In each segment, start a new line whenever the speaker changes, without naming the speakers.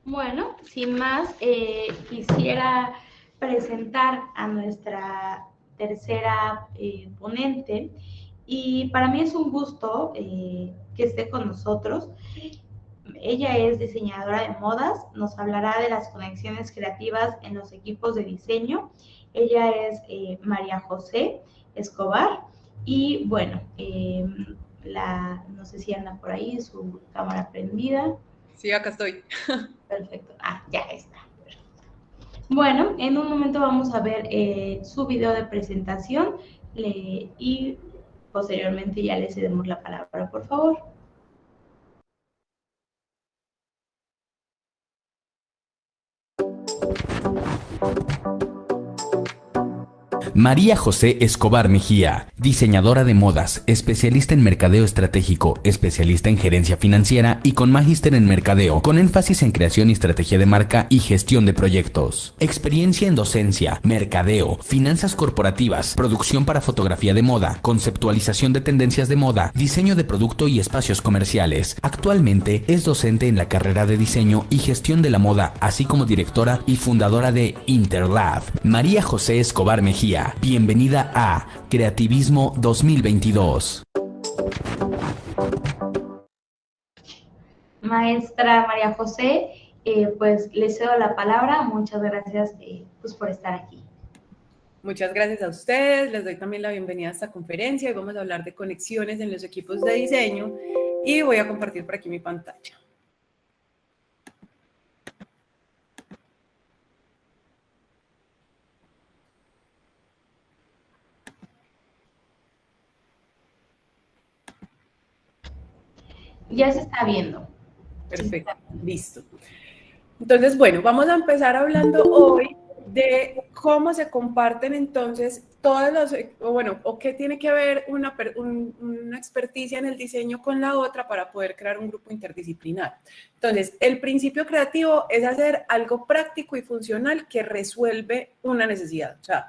Bueno, sin más, quisiera presentar a nuestra tercera ponente y para mí es un gusto que esté con nosotros. Ella es diseñadora de modas, nos hablará de las conexiones creativas en los equipos de diseño. Ella es María José Escobar y bueno, no sé si anda por ahí, su cámara prendida.
Sí, acá estoy.
Perfecto. Ah, ya está. Bueno, en un momento vamos a ver su video de presentación y posteriormente ya le cedemos la palabra, por favor.
María José Escobar Mejía, diseñadora de modas, especialista en mercadeo estratégico, especialista en gerencia financiera y con magíster en mercadeo, con énfasis en creación y estrategia de marca y gestión de proyectos. Experiencia en docencia, mercadeo, finanzas corporativas, producción para fotografía de moda, conceptualización de tendencias de moda, diseño de producto y espacios comerciales. Actualmente es docente en la carrera de diseño y gestión de la moda, así como directora y fundadora de Interlab. María José Escobar Mejía, bienvenida a Creativismo 2022.
Maestra María José, pues le cedo la palabra. Muchas gracias pues, por estar aquí.
Muchas gracias a ustedes. Les doy también la bienvenida a esta conferencia y vamos a hablar de conexiones en los equipos de diseño y voy a compartir por aquí mi pantalla.
Ya se está viendo.
Perfecto, listo. Entonces, bueno, vamos a empezar hablando hoy de cómo se comparten entonces todos los, o qué tiene que ver una experticia en el diseño con la otra para poder crear un grupo interdisciplinar. Entonces, el principio creativo es hacer algo práctico y funcional que resuelve una necesidad. O sea,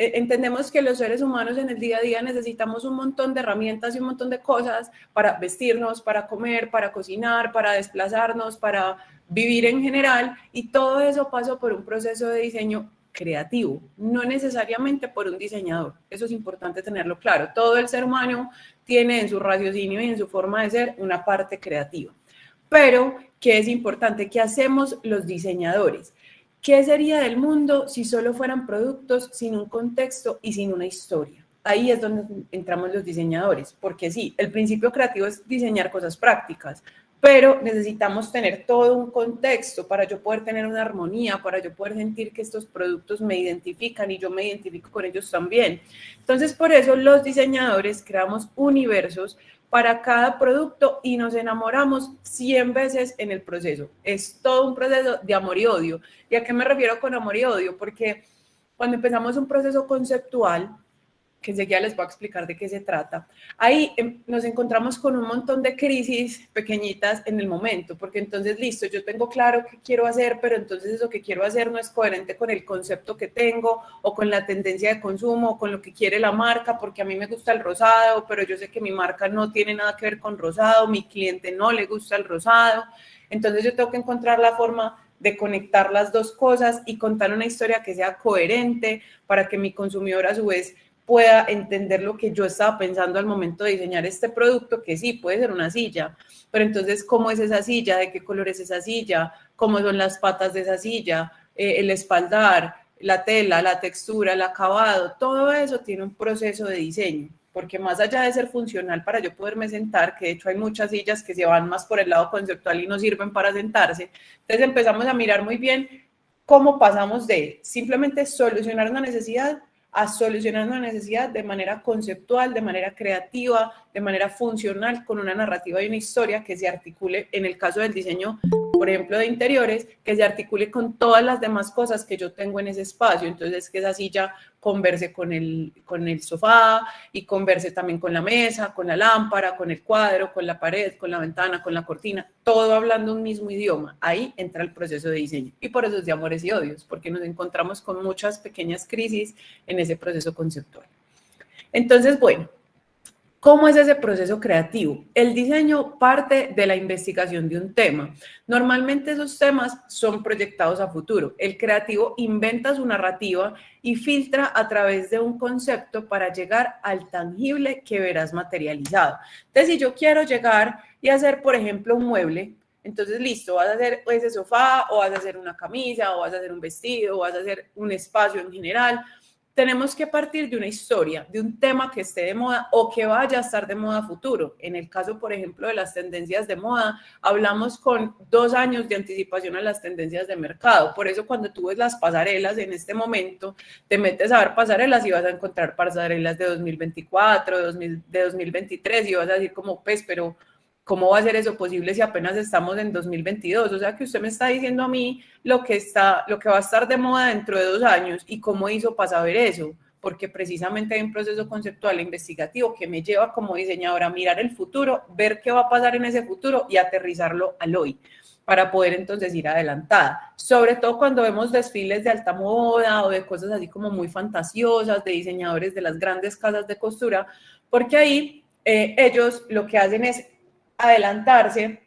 entendemos que los seres humanos en el día a día necesitamos un montón de herramientas y un montón de cosas para vestirnos, para comer, para cocinar, para desplazarnos, para vivir en general, y todo eso pasa por un proceso de diseño creativo, no necesariamente por un diseñador. Eso es importante tenerlo claro. Todo el ser humano tiene en su raciocinio y en su forma de ser una parte creativa. Pero, ¿qué es importante? ¿Qué hacemos los diseñadores? ¿Qué sería del mundo si solo fueran productos sin un contexto y sin una historia? Ahí es donde entramos los diseñadores, porque sí, el principio creativo es diseñar cosas prácticas, pero necesitamos tener todo un contexto para yo poder tener una armonía, para yo poder sentir que estos productos me identifican y yo me identifico con ellos también. Entonces, por eso los diseñadores creamos universos para cada producto y nos enamoramos 100 veces en el proceso. Es todo un proceso de amor y odio. ¿Y a qué me refiero con amor y odio? Porque cuando empezamos un proceso conceptual, que enseguida les voy a explicar de qué se trata, ahí nos encontramos con un montón de crisis pequeñitas en el momento, porque entonces, listo, yo tengo claro qué quiero hacer, pero entonces eso que quiero hacer no es coherente con el concepto que tengo, o con la tendencia de consumo, o con lo que quiere la marca, porque a mí me gusta el rosado, pero yo sé que mi marca no tiene nada que ver con rosado, mi cliente no le gusta el rosado, entonces yo tengo que encontrar la forma de conectar las dos cosas y contar una historia que sea coherente para que mi consumidor a su vez pueda entender lo que yo estaba pensando al momento de diseñar este producto, que sí, puede ser una silla, pero entonces, ¿cómo es esa silla? ¿De qué color es esa silla? ¿Cómo son las patas de esa silla? El espaldar, la tela, la textura, el acabado, todo eso tiene un proceso de diseño, porque más allá de ser funcional para yo poderme sentar, que de hecho hay muchas sillas que se van más por el lado conceptual y no sirven para sentarse, entonces empezamos a mirar muy bien cómo pasamos de simplemente solucionar una necesidad a solucionar una necesidad de manera conceptual, de manera creativa, de manera funcional, con una narrativa y una historia que se articule, en el caso del diseño, por ejemplo, de interiores, que se articule con todas las demás cosas que yo tengo en ese espacio. Entonces, que esa silla converse con el sofá y converse también con la mesa, con la lámpara, con el cuadro, con la pared, con la ventana, con la cortina, todo hablando un mismo idioma. Ahí entra el proceso de diseño. Y por eso es de amores y odios, porque nos encontramos con muchas pequeñas crisis en ese proceso conceptual. Entonces, bueno, ¿Cómo es ese proceso creativo? El diseño parte de la investigación de un tema. Normalmente esos temas son proyectados a futuro. El creativo inventa su narrativa y filtra a través de un concepto para llegar al tangible que verás materializado. Entonces, si yo quiero llegar y hacer, por ejemplo, un mueble, entonces, listo, vas a hacer ese sofá, o vas a hacer una camisa, o vas a hacer un vestido, o vas a hacer un espacio en general. Tenemos que partir de una historia, de un tema que esté de moda o que vaya a estar de moda a futuro. En el caso, por ejemplo, de las tendencias de moda, hablamos con 2 años de anticipación a las tendencias de mercado. Por eso, cuando tú ves las pasarelas en este momento, te metes a ver pasarelas y vas a encontrar pasarelas de 2024, de 2023 y vas a decir como, pues, pero ¿cómo va a ser eso posible si apenas estamos en 2022? O sea, que usted me está diciendo a mí lo que va a estar de moda dentro de 2 años y cómo hizo para saber eso, porque precisamente hay un proceso conceptual e investigativo que me lleva como diseñadora a mirar el futuro, ver qué va a pasar en ese futuro y aterrizarlo al hoy, para poder entonces ir adelantada. Sobre todo cuando vemos desfiles de alta moda o de cosas así como muy fantasiosas, de diseñadores de las grandes casas de costura, porque ahí ellos lo que hacen es adelantarse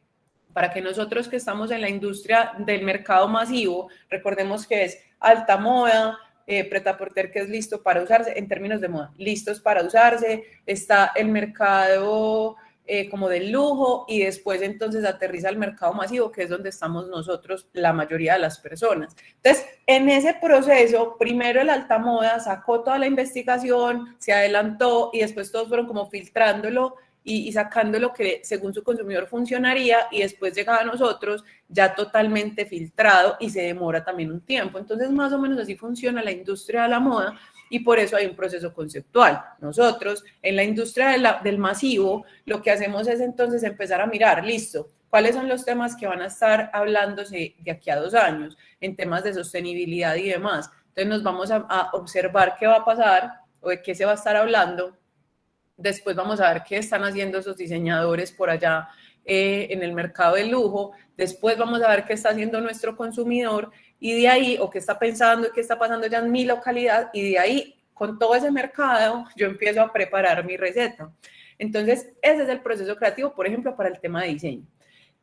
para que nosotros que estamos en la industria del mercado masivo, recordemos que es alta moda, prêt-à-porter, que es listo para usarse, en términos de moda, listos para usarse, está el mercado como del lujo y después entonces aterriza el mercado masivo, que es donde estamos nosotros, la mayoría de las personas. Entonces, en ese proceso, primero el alta moda sacó toda la investigación, se adelantó y después todos fueron como filtrándolo y sacando lo que según su consumidor funcionaría y después llegaba a nosotros ya totalmente filtrado y se demora también un tiempo. Entonces, más o menos así funciona la industria de la moda y por eso hay un proceso conceptual. Nosotros, en la industria del masivo, lo que hacemos es entonces empezar a mirar, listo, ¿cuáles son los temas que van a estar hablándose de aquí a 2 años en temas de sostenibilidad y demás? Entonces, nos vamos a observar qué va a pasar o de qué se va a estar hablando. Después vamos a ver qué están haciendo esos diseñadores por allá en el mercado del lujo. Después vamos a ver qué está haciendo nuestro consumidor y de ahí, o qué está pensando y qué está pasando ya en mi localidad, y de ahí, con todo ese mercado, yo empiezo a preparar mi receta. Entonces, ese es el proceso creativo, por ejemplo, para el tema de diseño.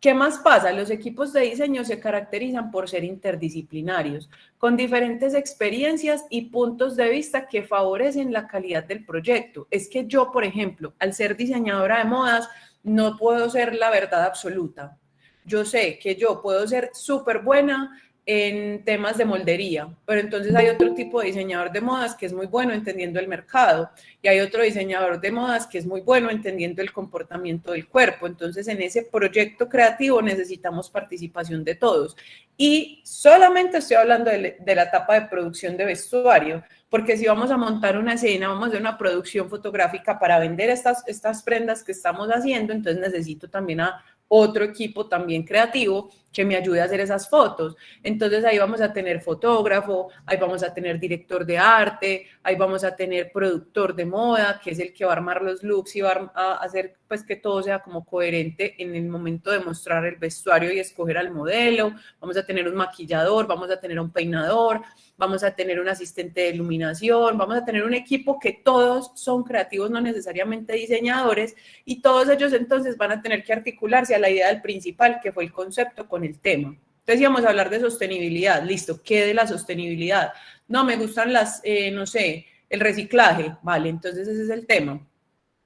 ¿Qué más pasa? Los equipos de diseño se caracterizan por ser interdisciplinarios, con diferentes experiencias y puntos de vista que favorecen la calidad del proyecto. Es que yo, por ejemplo, al ser diseñadora de modas, no puedo ser la verdad absoluta. Yo sé que yo puedo ser súper buena en temas de moldería, pero entonces hay otro tipo de diseñador de modas que es muy bueno entendiendo el mercado y hay otro diseñador de modas que es muy bueno entendiendo el comportamiento del cuerpo. Entonces, en ese proyecto creativo necesitamos participación de todos y solamente estoy hablando de la etapa de producción de vestuario, porque si vamos a montar una escena, vamos a hacer una producción fotográfica para vender estas prendas que estamos haciendo, entonces necesito también a otro equipo también creativo que me ayude a hacer esas fotos. Entonces ahí vamos a tener fotógrafo, ahí vamos a tener director de arte, ahí vamos a tener productor de moda, que es el que va a armar los looks y va a hacer pues que todo sea como coherente en el momento de mostrar el vestuario y escoger al modelo. Vamos a tener un maquillador, vamos a tener un peinador, vamos a tener un asistente de iluminación, vamos a tener un equipo que todos son creativos, no necesariamente diseñadores, y todos ellos entonces van a tener que articularse a la idea del principal, que fue el concepto con el tema. Entonces íbamos a hablar de sostenibilidad, listo, ¿qué de la sostenibilidad? No, me gustan no sé, el reciclaje, vale, entonces ese es el tema.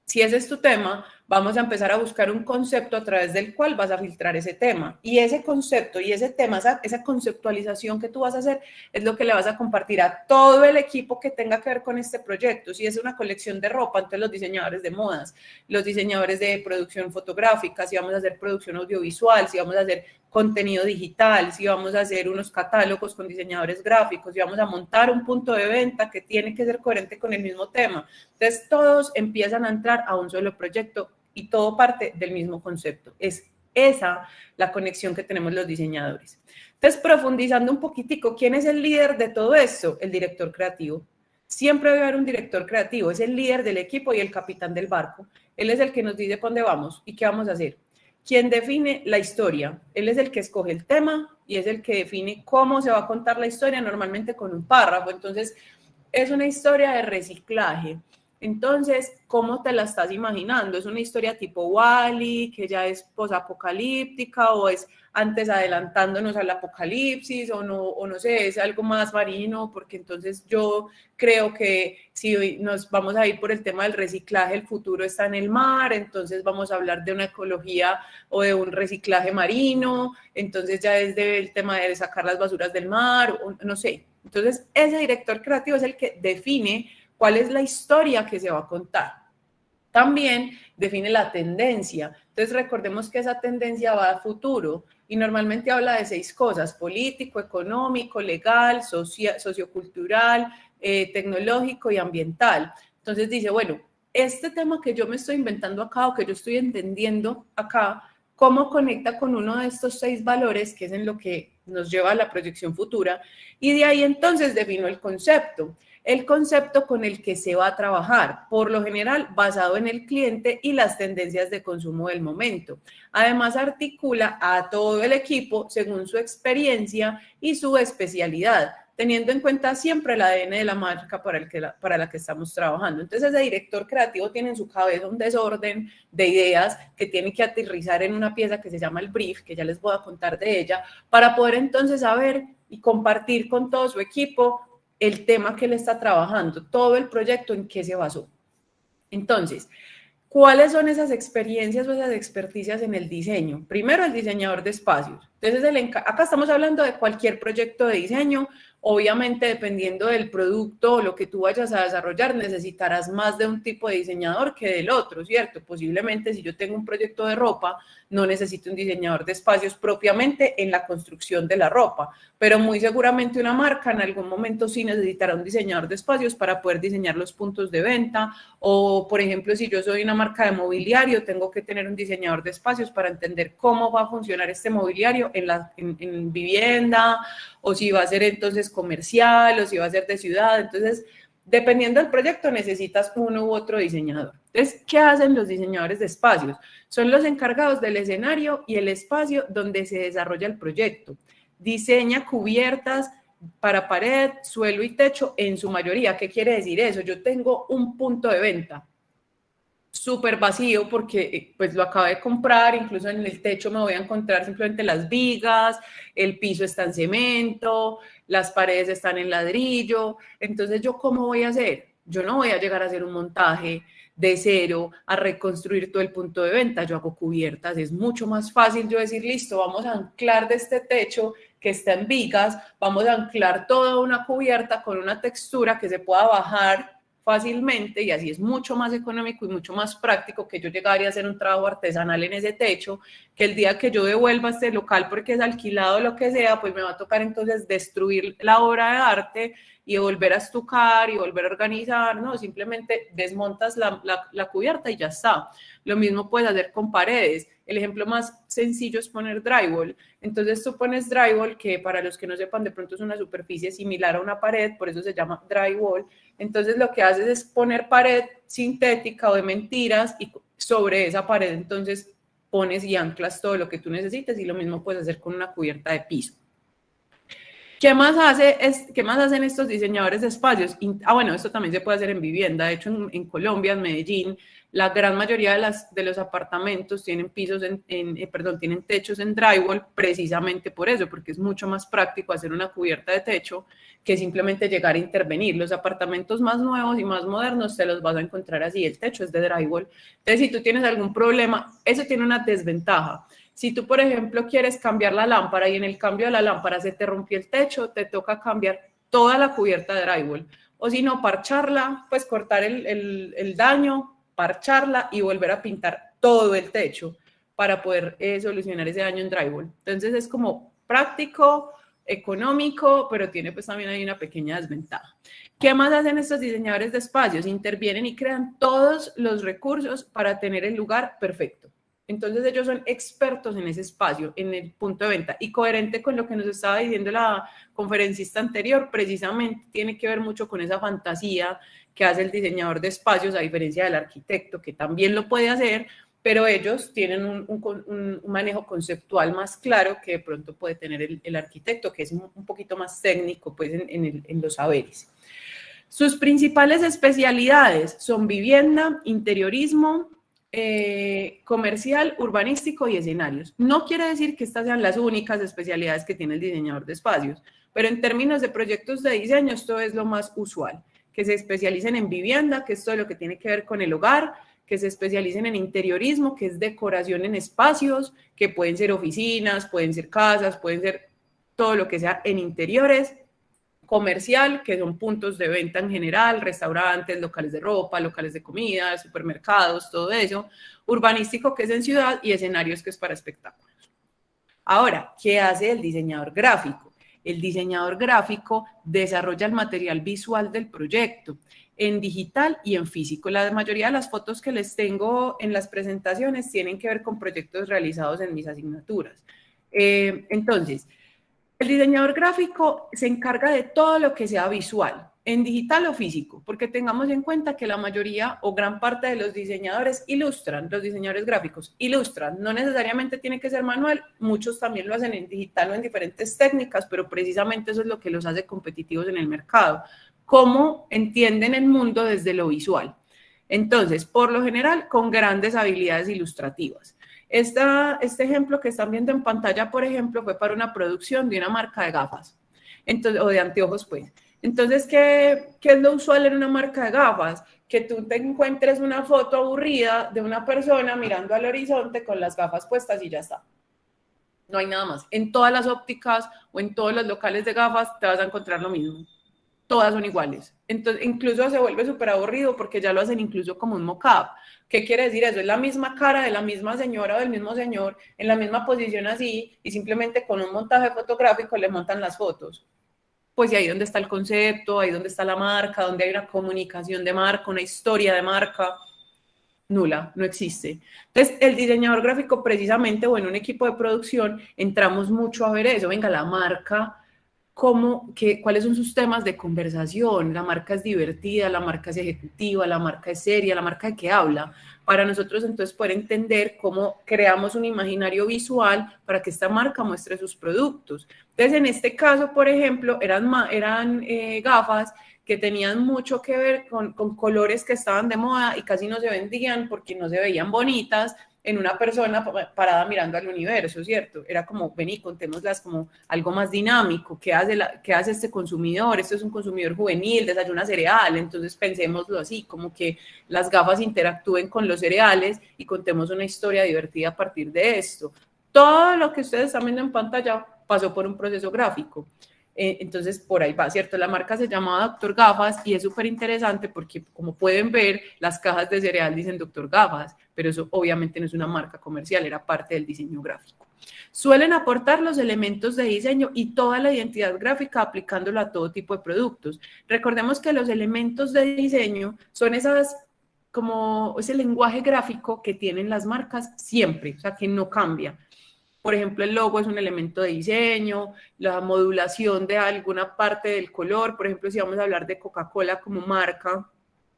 Si ese es tu tema, vamos a empezar a buscar un concepto a través del cual vas a filtrar ese tema. Y ese concepto y ese tema, esa conceptualización que tú vas a hacer, es lo que le vas a compartir a todo el equipo que tenga que ver con este proyecto. Si es una colección de ropa, entonces los diseñadores de modas, los diseñadores de producción fotográfica, si vamos a hacer producción audiovisual, si vamos a hacer contenido digital, si vamos a hacer unos catálogos con diseñadores gráficos, si vamos a montar un punto de venta que tiene que ser coherente con el mismo tema. Entonces, todos empiezan a entrar a un solo proyecto y todo parte del mismo concepto. Es esa la conexión que tenemos los diseñadores. Entonces, profundizando un poquitico, ¿quién es el líder de todo esto? El director creativo. Siempre debe haber un director creativo, es el líder del equipo y el capitán del barco. Él es el que nos dice para dónde vamos y qué vamos a hacer. Quien define la historia, él es el que escoge el tema y es el que define cómo se va a contar la historia, normalmente con un párrafo. Entonces, es una historia de reciclaje. Entonces, ¿cómo te la estás imaginando? ¿Es una historia tipo Wall-E, que ya es posapocalíptica, o es antes adelantándonos al apocalipsis, o no sé, es algo más marino? Porque entonces yo creo que si nos vamos a ir por el tema del reciclaje, el futuro está en el mar, entonces vamos a hablar de una ecología o de un reciclaje marino, entonces ya es del tema de sacar las basuras del mar, o no sé. Entonces, ese director creativo es el que define cuál es la historia que se va a contar. También define la tendencia. Entonces, recordemos que esa tendencia va a futuro y normalmente habla de 6 cosas: político, económico, legal, sociocultural, tecnológico y ambiental. Entonces dice, bueno, este tema que yo me estoy inventando acá o que yo estoy entendiendo acá, ¿cómo conecta con uno de estos 6 valores, que es en lo que nos lleva a la proyección futura? Y de ahí entonces defino el concepto con el que se va a trabajar, por lo general basado en el cliente y las tendencias de consumo del momento. Además, articula a todo el equipo según su experiencia y su especialidad, teniendo en cuenta siempre el ADN de la marca para la que estamos trabajando. Entonces, ese director creativo tiene en su cabeza un desorden de ideas que tiene que aterrizar en una pieza que se llama el brief, que ya les voy a contar de ella, para poder entonces saber y compartir con todo su equipo el tema que él está trabajando, todo el proyecto en qué se basó. Entonces, ¿cuáles son esas experiencias o esas experticias en el diseño? Primero, el diseñador de espacios. Entonces, acá estamos hablando de cualquier proyecto de diseño. Obviamente, dependiendo del producto o lo que tú vayas a desarrollar, necesitarás más de un tipo de diseñador que del otro, ¿cierto? Posiblemente, si yo tengo un proyecto de ropa, no necesito un diseñador de espacios propiamente en la construcción de la ropa, pero muy seguramente una marca en algún momento sí necesitará un diseñador de espacios para poder diseñar los puntos de venta, o, por ejemplo, si yo soy una marca de mobiliario, tengo que tener un diseñador de espacios para entender cómo va a funcionar este mobiliario en vivienda, o si va a ser entonces comercial, o si va a ser de ciudad. Entonces, dependiendo del proyecto, necesitas uno u otro diseñador. Entonces, ¿qué hacen los diseñadores de espacios? Son los encargados del escenario y el espacio donde se desarrolla el proyecto. Diseña cubiertas para pared, suelo y techo en su mayoría. ¿Qué quiere decir eso? Yo tengo un punto de venta súper vacío porque pues lo acabo de comprar, incluso en el techo me voy a encontrar simplemente las vigas, el piso está en cemento, las paredes están en ladrillo. Entonces, ¿yo cómo voy a hacer? Yo no voy a llegar a hacer un montaje de cero, a reconstruir todo el punto de venta. Yo hago cubiertas. Es mucho más fácil yo decir, listo, vamos a anclar de este techo que está en vigas, vamos a anclar toda una cubierta con una textura que se pueda bajar fácilmente, y así es mucho más económico y mucho más práctico que yo llegaría a hacer un trabajo artesanal en ese techo, que el día que yo devuelva este local porque es alquilado o lo que sea, pues me va a tocar entonces destruir la obra de arte y volver a estucar y volver a organizar. No, simplemente desmontas la cubierta y ya está. Lo mismo puedes hacer con paredes. El ejemplo más sencillo es poner drywall. Entonces tú pones drywall, que para los que no sepan, de pronto es una superficie similar a una pared, por eso se llama drywall. Entonces lo que haces es poner pared sintética o de mentiras, y sobre esa pared entonces pones y anclas todo lo que tú necesites, y lo mismo puedes hacer con una cubierta de piso. ¿Qué más hacen estos diseñadores de espacios? Bueno, esto también se puede hacer en vivienda. De hecho, en Colombia, en Medellín, la gran mayoría de los apartamentos tienen tienen techos en drywall, precisamente por eso, porque es mucho más práctico hacer una cubierta de techo que simplemente llegar a intervenir. Los apartamentos más nuevos y más modernos te los vas a encontrar así, el techo es de drywall. Entonces, si tú tienes algún problema, eso tiene una desventaja. Si tú, por ejemplo, quieres cambiar la lámpara y en el cambio de la lámpara se te rompió el techo, te toca cambiar toda la cubierta de drywall. O si no, parcharla, pues cortar el daño, parcharla y volver a pintar todo el techo para poder solucionar ese daño en drywall. Entonces es como práctico, económico, pero tiene pues también ahí una pequeña desventaja. ¿Qué más hacen estos diseñadores de espacios? Intervienen y crean todos los recursos para tener el lugar perfecto. Entonces ellos son expertos en ese espacio, en el punto de venta, y coherente con lo que nos estaba diciendo la conferencista anterior, precisamente tiene que ver mucho con esa fantasía que hace el diseñador de espacios, a diferencia del arquitecto, que también lo puede hacer, pero ellos tienen un manejo conceptual más claro que de pronto puede tener el arquitecto, que es un poquito más técnico pues, en los saberes. Sus principales especialidades son vivienda, interiorismo, comercial, urbanístico y escenarios. No quiere decir que estas sean las únicas especialidades que tiene el diseñador de espacios, pero en términos de proyectos de diseño esto es lo más usual, que se especialicen en vivienda, que es todo lo que tiene que ver con el hogar, que se especialicen en interiorismo, que es decoración en espacios, que pueden ser oficinas, pueden ser casas, pueden ser todo lo que sea en interiores, comercial, que son puntos de venta en general, restaurantes, locales de ropa, locales de comida, supermercados, todo eso, urbanístico, que es en ciudad, y escenarios, que es para espectáculos. Ahora, ¿qué hace el diseñador gráfico? El diseñador gráfico desarrolla el material visual del proyecto en digital y en físico. La mayoría de las fotos que les tengo en las presentaciones tienen que ver con proyectos realizados en mis asignaturas. Entonces, el diseñador gráfico se encarga de todo lo que sea visual, en digital o físico, porque tengamos en cuenta que la mayoría o gran parte de los diseñadores ilustran, los diseñadores gráficos ilustran, no necesariamente tiene que ser manual, muchos también lo hacen en digital o en diferentes técnicas, pero precisamente eso es lo que los hace competitivos en el mercado, cómo entienden el mundo desde lo visual. Entonces, por lo general, con grandes habilidades ilustrativas. Este ejemplo que están viendo en pantalla, por ejemplo, fue para una producción de una marca de gafas, entonces, o de anteojos, pues. Entonces, ¿qué es lo usual en una marca de gafas? Que tú te encuentres una foto aburrida de una persona mirando al horizonte con las gafas puestas y ya está. No hay nada más. En todas las ópticas o en todos los locales de gafas te vas a encontrar lo mismo. Todas son iguales. Entonces, incluso se vuelve súper aburrido porque ya lo hacen incluso como un mock-up. ¿Qué quiere decir eso? Es la misma cara de la misma señora o del mismo señor en la misma posición así y simplemente con un montaje fotográfico le montan las fotos. Pues y ahí donde está el concepto, ahí donde está la marca, donde hay una comunicación de marca, una historia de marca, nula, no existe. Entonces, el diseñador gráfico precisamente, o en un equipo de producción, entramos mucho a ver eso. Venga, la marca, cuáles son sus temas de conversación, la marca es divertida, la marca es ejecutiva, la marca es seria, la marca de qué habla, para nosotros entonces poder entender cómo creamos un imaginario visual para que esta marca muestre sus productos. Entonces, en este caso, por ejemplo, eran gafas que tenían mucho que ver con colores que estaban de moda y casi no se vendían porque no se veían bonitas en una persona parada mirando al universo, ¿cierto? Era como, vení, contémoslas como algo más dinámico, ¿qué hace este consumidor? Esto es un consumidor juvenil, desayuna cereal, entonces pensémoslo así, como que las gafas interactúen con los cereales y contemos una historia divertida a partir de esto. Todo lo que ustedes están viendo en pantalla pasó por un proceso gráfico. Entonces, por ahí va, ¿cierto? La marca se llamaba Dr. Gafas y es súper interesante porque, como pueden ver, las cajas de cereal dicen Dr. Gafas, pero eso obviamente no es una marca comercial, era parte del diseño gráfico. Suelen aportar los elementos de diseño y toda la identidad gráfica aplicándolo a todo tipo de productos. Recordemos que los elementos de diseño son como ese lenguaje gráfico que tienen las marcas siempre, o sea, que no cambia. Por ejemplo, el logo es un elemento de diseño, la modulación de alguna parte del color. Por ejemplo, si vamos a hablar de Coca-Cola como marca,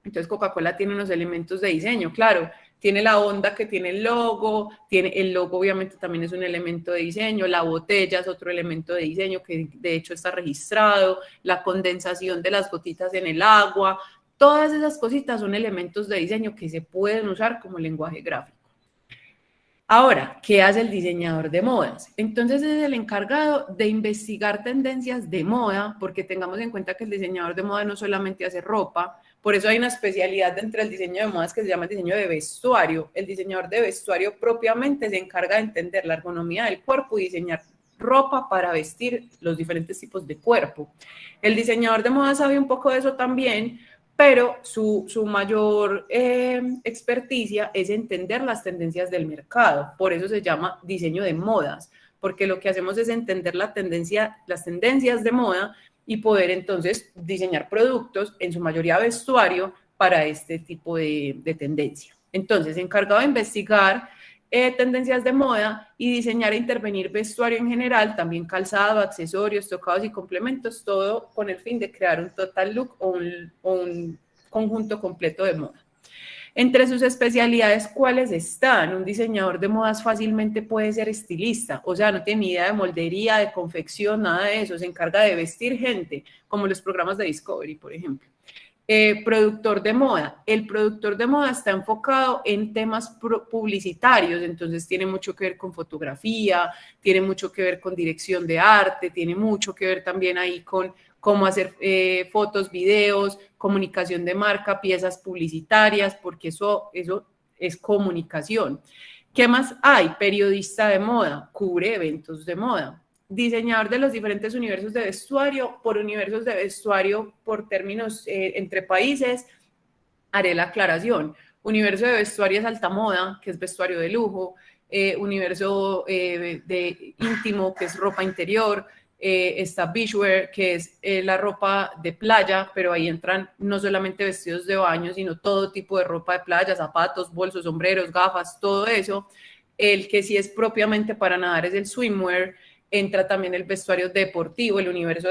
entonces Coca-Cola tiene unos elementos de diseño, claro. Tiene la onda que tiene el logo obviamente también es un elemento de diseño, la botella es otro elemento de diseño que de hecho está registrado, la condensación de las gotitas en el agua, todas esas cositas son elementos de diseño que se pueden usar como lenguaje gráfico. Ahora, ¿qué hace el diseñador de modas? Entonces es el encargado de investigar tendencias de moda, porque tengamos en cuenta que el diseñador de moda no solamente hace ropa, por eso hay una especialidad dentro del diseño de modas que se llama el diseño de vestuario. El diseñador de vestuario propiamente se encarga de entender la ergonomía del cuerpo y diseñar ropa para vestir los diferentes tipos de cuerpo. El diseñador de moda sabe un poco de eso también, pero su mayor experticia es entender las tendencias del mercado. Por eso se llama diseño de modas, porque lo que hacemos es entender las tendencias de moda y poder entonces diseñar productos, en su mayoría vestuario, para este tipo de tendencia. Entonces, encargado de investigar tendencias de moda y diseñar e intervenir vestuario en general, también calzado, accesorios, tocados y complementos, todo con el fin de crear un total look o un conjunto completo de moda. Entre sus especialidades, ¿cuáles están? Un diseñador de modas fácilmente puede ser estilista, o sea, no tiene ni idea de moldería, de confección, nada de eso, se encarga de vestir gente, como los programas de Discovery, por ejemplo. Productor de moda. El productor de moda está enfocado en temas publicitarios, entonces tiene mucho que ver con fotografía, tiene mucho que ver con dirección de arte, tiene mucho que ver también ahí con cómo hacer fotos, videos, comunicación de marca, piezas publicitarias, porque eso es comunicación. ¿Qué más hay? Periodista de moda, cubre eventos de moda. Diseñador de los diferentes universos de vestuario, por universos de vestuario, por términos entre países, haré la aclaración. Universo de vestuario es alta moda, que es vestuario de lujo, universo de íntimo, que es ropa interior, está beachwear, que es la ropa de playa, pero ahí entran no solamente vestidos de baño, sino todo tipo de ropa de playa, zapatos, bolsos, sombreros, gafas, todo eso. El que sí es propiamente para nadar es el swimwear. Entra también el vestuario deportivo, el universo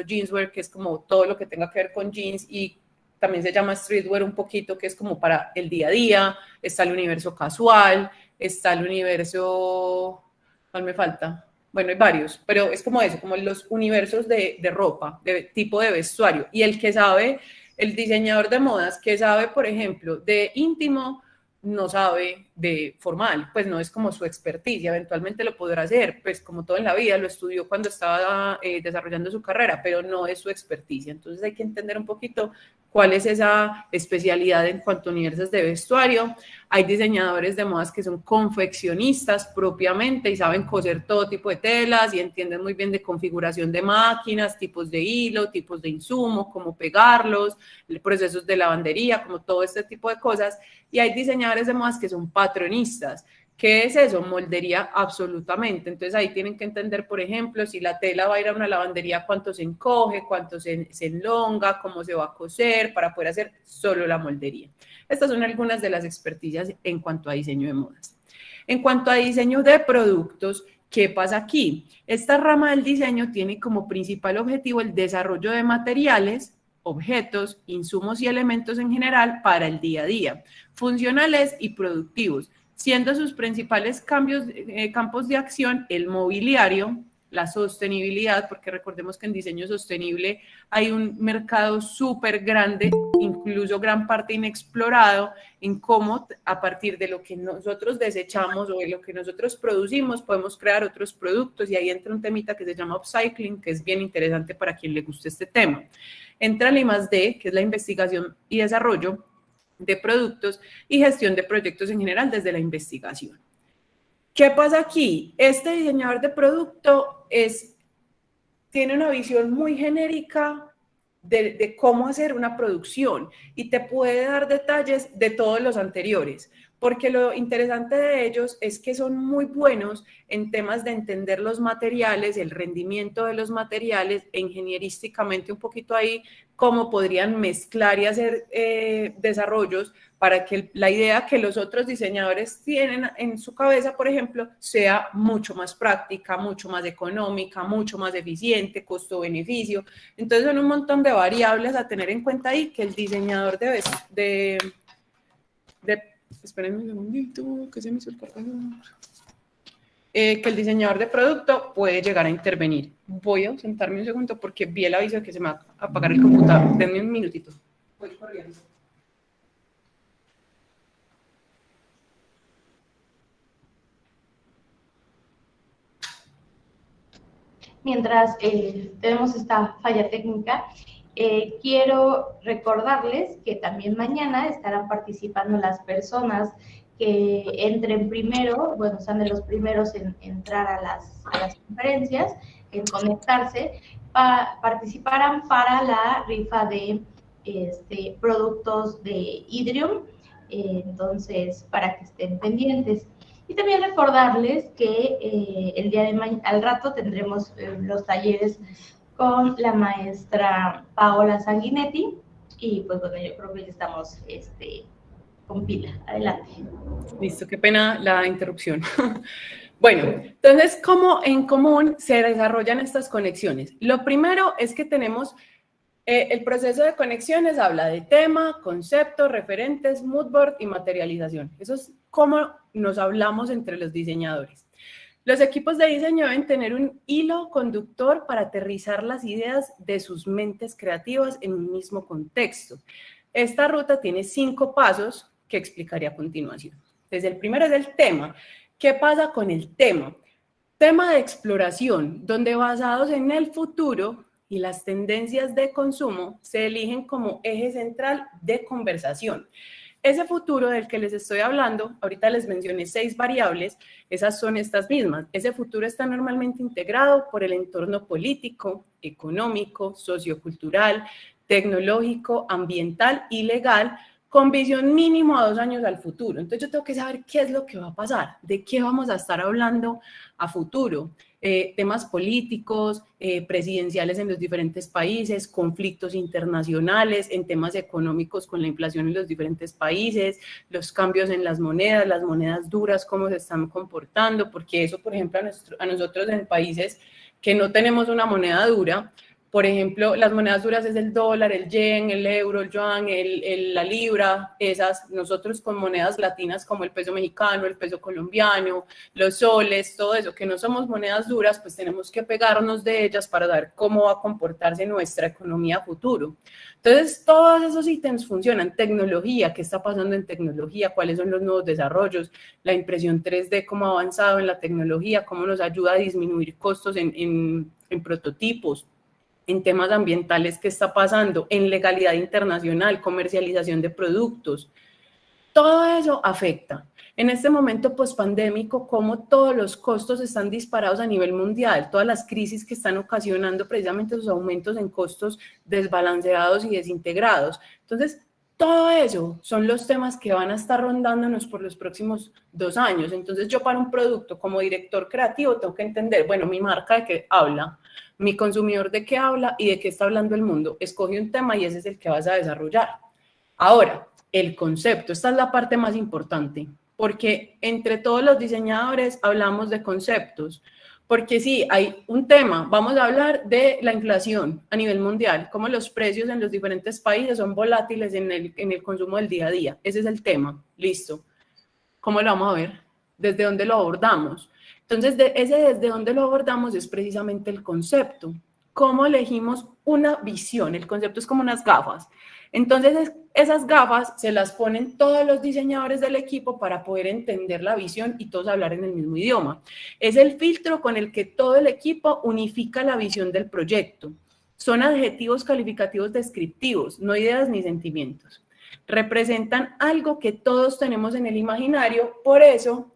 jeanswear, que es como todo lo que tenga que ver con jeans, y también se llama streetwear un poquito, que es como para el día a día. Está el universo casual, está el universo, ¿cuál me falta? Bueno, hay varios, pero es como eso, como los universos de ropa, de tipo de vestuario. Y el que sabe, el diseñador de modas, que sabe, por ejemplo, de íntimo, no sabe de formal, pues no es como su experticia, eventualmente lo podrá hacer, pues como todo en la vida, lo estudió cuando estaba desarrollando su carrera, pero no es su experticia. Entonces hay que entender un poquito cuál es esa especialidad en cuanto a universos de vestuario. Hay diseñadores de modas que son confeccionistas propiamente y saben coser todo tipo de telas y entienden muy bien de configuración de máquinas, tipos de hilo, tipos de insumos, cómo pegarlos, procesos de lavandería, como todo este tipo de cosas. Y hay diseñadores de modas que son patronistas. ¿Qué es eso? Moldería absolutamente. Entonces ahí tienen que entender, por ejemplo, si la tela va a ir a una lavandería, cuánto se encoge, cuánto se enlonga, cómo se va a coser, para poder hacer solo la moldería. Estas son algunas de las experticias en cuanto a diseño de modas. En cuanto a diseño de productos, ¿qué pasa aquí? Esta rama del diseño tiene como principal objetivo el desarrollo de materiales, objetos, insumos y elementos en general para el día a día, funcionales y productivos, siendo sus principales campos de acción el mobiliario, la sostenibilidad, porque recordemos que en diseño sostenible hay un mercado súper grande, incluso gran parte inexplorado, en cómo a partir de lo que nosotros desechamos o de lo que nosotros producimos podemos crear otros productos, y ahí entra un temita que se llama upcycling, que es bien interesante para quien le guste este tema. Entra el I+D, que es la investigación y desarrollo de productos, y gestión de proyectos en general desde la investigación. ¿Qué pasa aquí? Este diseñador de producto tiene una visión muy genérica de cómo hacer una producción y te puede dar detalles de todos los anteriores, porque lo interesante de ellos es que son muy buenos en temas de entender los materiales, el rendimiento de los materiales, e ingenierísticamente un poquito ahí, cómo podrían mezclar y hacer desarrollos para que la idea que los otros diseñadores tienen en su cabeza, por ejemplo, sea mucho más práctica, mucho más económica, mucho más eficiente, costo-beneficio. Entonces son un montón de variables a tener en cuenta ahí que el diseñador espérenme un segundito, que se me hizo el cargador. Que el diseñador de producto puede llegar a intervenir. Voy a sentarme un segundo porque vi el aviso de que se me va a apagar el computador. Denme un minutito. Voy corriendo.
Mientras tenemos esta falla técnica, quiero recordarles que también mañana estarán participando las personas que entren primero, bueno, sean de los primeros en entrar a las conferencias, en conectarse, participarán para la rifa de productos de Idrium, entonces para que estén pendientes. Y también recordarles que el día de mañana, al rato, tendremos los talleres con la maestra Paola Sanguinetti, y pues bueno, yo creo que ya estamos con pila. Adelante.
Listo, qué pena la interrupción. Bueno, entonces, ¿cómo en común se desarrollan estas conexiones? Lo primero es que tenemos El proceso de conexiones habla de tema, concepto, referentes, mood board y materialización. Eso es cómo nos hablamos entre los diseñadores. Los equipos de diseño deben tener un hilo conductor para aterrizar las ideas de sus mentes creativas en un mismo contexto. Esta ruta tiene 5 pasos que explicaré a continuación. Entonces, el primero es el tema. ¿Qué pasa con el tema? Tema de exploración, donde basados en el futuro y las tendencias de consumo se eligen como eje central de conversación. Ese futuro del que les estoy hablando, ahorita les mencioné 6 variables, esas son estas mismas. Ese futuro está normalmente integrado por el entorno político, económico, sociocultural, tecnológico, ambiental y legal, con visión mínimo a 2 años al futuro. Entonces yo tengo que saber qué es lo que va a pasar, de qué vamos a estar hablando a futuro. Temas políticos, presidenciales en los diferentes países, conflictos internacionales, en temas económicos con la inflación en los diferentes países, los cambios en las monedas duras, cómo se están comportando, porque eso, por ejemplo, a nosotros en países que no tenemos una moneda dura, por ejemplo, las monedas duras es el dólar, el yen, el euro, el yuan, la libra, esas, nosotros con monedas latinas como el peso mexicano, el peso colombiano, los soles, todo eso, que no somos monedas duras, pues tenemos que pegarnos de ellas para ver cómo va a comportarse nuestra economía a futuro. Entonces, todos esos ítems funcionan. Tecnología, ¿qué está pasando en tecnología? ¿Cuáles son los nuevos desarrollos? La impresión 3D, cómo ha avanzado en la tecnología, cómo nos ayuda a disminuir costos en prototipos. En temas ambientales, ¿qué está pasando? En legalidad internacional, comercialización de productos. Todo eso afecta. En este momento pospandémico, cómo todos los costos están disparados a nivel mundial, todas las crisis que están ocasionando precisamente esos aumentos en costos desbalanceados y desintegrados. Entonces, todo eso son los temas que van a estar rondándonos por los próximos 2 años. Entonces, yo para un producto como director creativo tengo que entender, bueno, mi marca de qué habla, mi consumidor de qué habla y de qué está hablando el mundo. Escoge un tema y ese es el que vas a desarrollar. Ahora, el concepto, esta es la parte más importante, porque entre todos los diseñadores hablamos de conceptos, porque sí, hay un tema, vamos a hablar de la inflación a nivel mundial, cómo los precios en los diferentes países son volátiles en el consumo del día a día. Ese es el tema, listo. ¿Cómo lo vamos a ver? ¿Desde dónde lo abordamos? Entonces, desde dónde lo abordamos es precisamente el concepto. ¿Cómo elegimos una visión? El concepto es como unas gafas. Entonces, esas gafas se las ponen todos los diseñadores del equipo para poder entender la visión y todos hablar en el mismo idioma. Es el filtro con el que todo el equipo unifica la visión del proyecto. Son adjetivos calificativos descriptivos, no ideas ni sentimientos. Representan algo que todos tenemos en el imaginario, por eso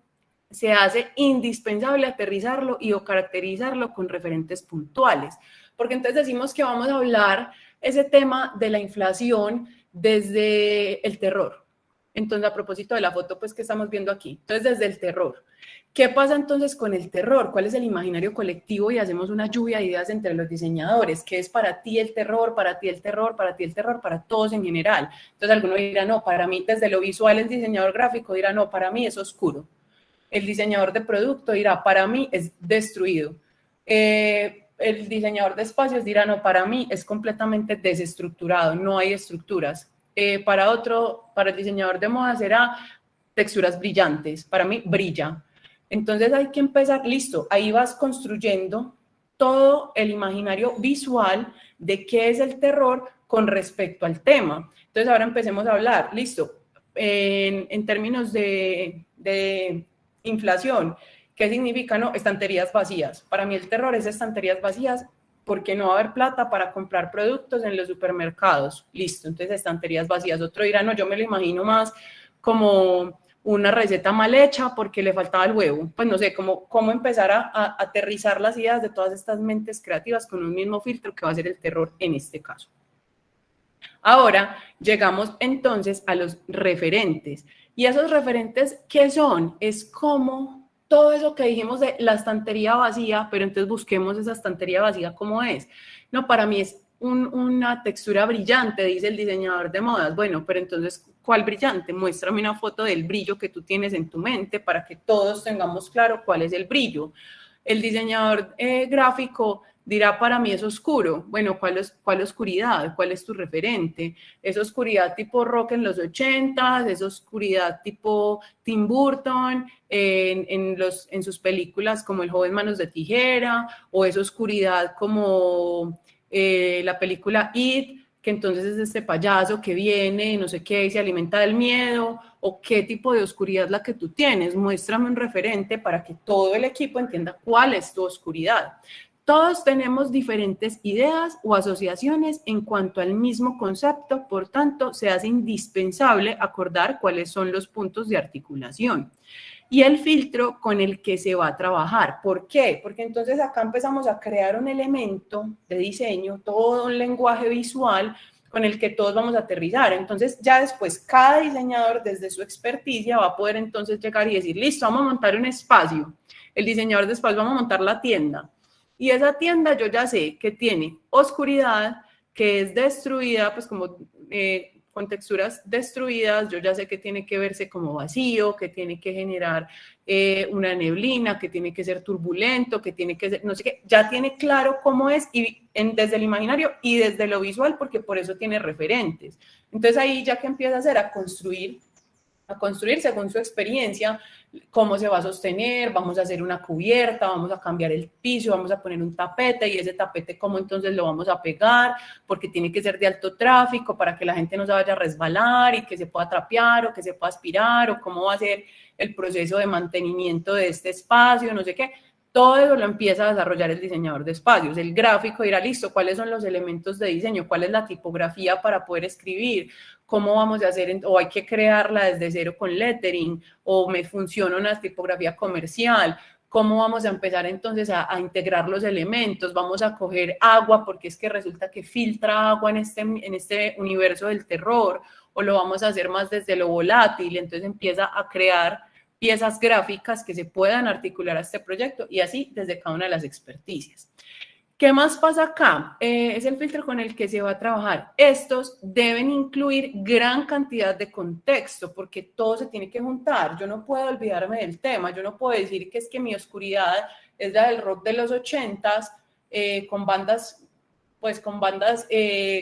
se hace indispensable aterrizarlo y o caracterizarlo con referentes puntuales, porque entonces decimos que vamos a hablar ese tema de la inflación desde el terror. Entonces, a propósito de la foto pues que estamos viendo aquí, entonces desde el terror. ¿Qué pasa entonces con el terror? ¿Cuál es el imaginario colectivo? Y hacemos una lluvia de ideas entre los diseñadores. ¿Qué es para ti el terror? Para ti el terror, para ti el terror, para todos en general. Entonces, alguno dirá, no, para mí desde lo visual el diseñador gráfico dirá, no, para mí es oscuro. El diseñador de producto dirá, para mí es destruido. El diseñador de espacios dirá, no, para mí es completamente desestructurado, no hay estructuras. Para el diseñador de moda será texturas brillantes, para mí brilla. Entonces hay que empezar, listo, ahí vas construyendo todo el imaginario visual de qué es el terror con respecto al tema. Entonces ahora empecemos a hablar, listo, en términos de inflación, ¿qué significa? No, estanterías vacías. Para mí el terror es estanterías vacías porque no va a haber plata para comprar productos en los supermercados. Listo, entonces estanterías vacías. Otro dirá, no, yo me lo imagino más como una receta mal hecha porque le faltaba el huevo. Pues no sé, cómo empezar a aterrizar las ideas de todas estas mentes creativas con un mismo filtro que va a ser el terror en este caso. Ahora llegamos entonces a los referentes. ¿Y esos referentes qué son? Es como todo eso que dijimos de la estantería vacía, pero entonces busquemos esa estantería vacía, ¿cómo es? No, para mí es una textura brillante, dice el diseñador de modas. Bueno, pero entonces, ¿cuál brillante? Muéstrame una foto del brillo que tú tienes en tu mente para que todos tengamos claro cuál es el brillo. El diseñador gráfico dirá, para mí es oscuro. Bueno, ¿cuál oscuridad? ¿Cuál es tu referente? ¿Es oscuridad tipo rock en los 80s? ¿Es oscuridad tipo Tim Burton en sus películas como El joven manos de tijera? ¿O es oscuridad como la película It, que entonces es este payaso que viene, no sé qué, y se alimenta del miedo? ¿O qué tipo de oscuridad es la que tú tienes? Muéstrame un referente para que todo el equipo entienda cuál es tu oscuridad. Todos tenemos diferentes ideas o asociaciones en cuanto al mismo concepto, por tanto, se hace indispensable acordar cuáles son los puntos de articulación y el filtro con el que se va a trabajar. ¿Por qué? Porque entonces acá empezamos a crear un elemento de diseño, todo un lenguaje visual con el que todos vamos a aterrizar. Entonces ya después cada diseñador desde su experticia va a poder entonces llegar y decir, listo, vamos a montar un espacio. El diseñador de espacio, vamos a montar la tienda. Y esa tienda yo ya sé que tiene oscuridad, que es destruida, pues como con texturas destruidas, yo ya sé que tiene que verse como vacío, que tiene que generar una neblina, que tiene que ser turbulento, que tiene que ser, no sé qué, ya tiene claro cómo es y desde el imaginario y desde lo visual, porque por eso tiene referentes. Entonces ahí ya que empieza a hacer, a construir según su experiencia, cómo se va a sostener, vamos a hacer una cubierta, vamos a cambiar el piso, vamos a poner un tapete y ese tapete cómo entonces lo vamos a pegar, porque tiene que ser de alto tráfico para que la gente no se vaya a resbalar y que se pueda trapear o que se pueda aspirar, o cómo va a ser el proceso de mantenimiento de este espacio, no sé qué. Todo eso lo empieza a desarrollar el diseñador de espacios. El gráfico dirá, listo, ¿cuáles son los elementos de diseño? ¿Cuál es la tipografía para poder escribir? ¿Cómo vamos a hacer? O hay que crearla desde cero con lettering, o me funciona una tipografía comercial. ¿Cómo vamos a empezar entonces a integrar los elementos? Vamos a coger agua, porque es que resulta que filtra agua en este universo del terror, o lo vamos a hacer más desde lo volátil. Entonces empieza a crear piezas gráficas que se puedan articular a este proyecto y así desde cada una de las experticias. ¿Qué más pasa acá? Es el filtro con el que se va a trabajar. Estos deben incluir gran cantidad de contexto porque todo se tiene que juntar. Yo no puedo olvidarme del tema. Yo no puedo decir que es que mi oscuridad es la del rock de los 80s con bandas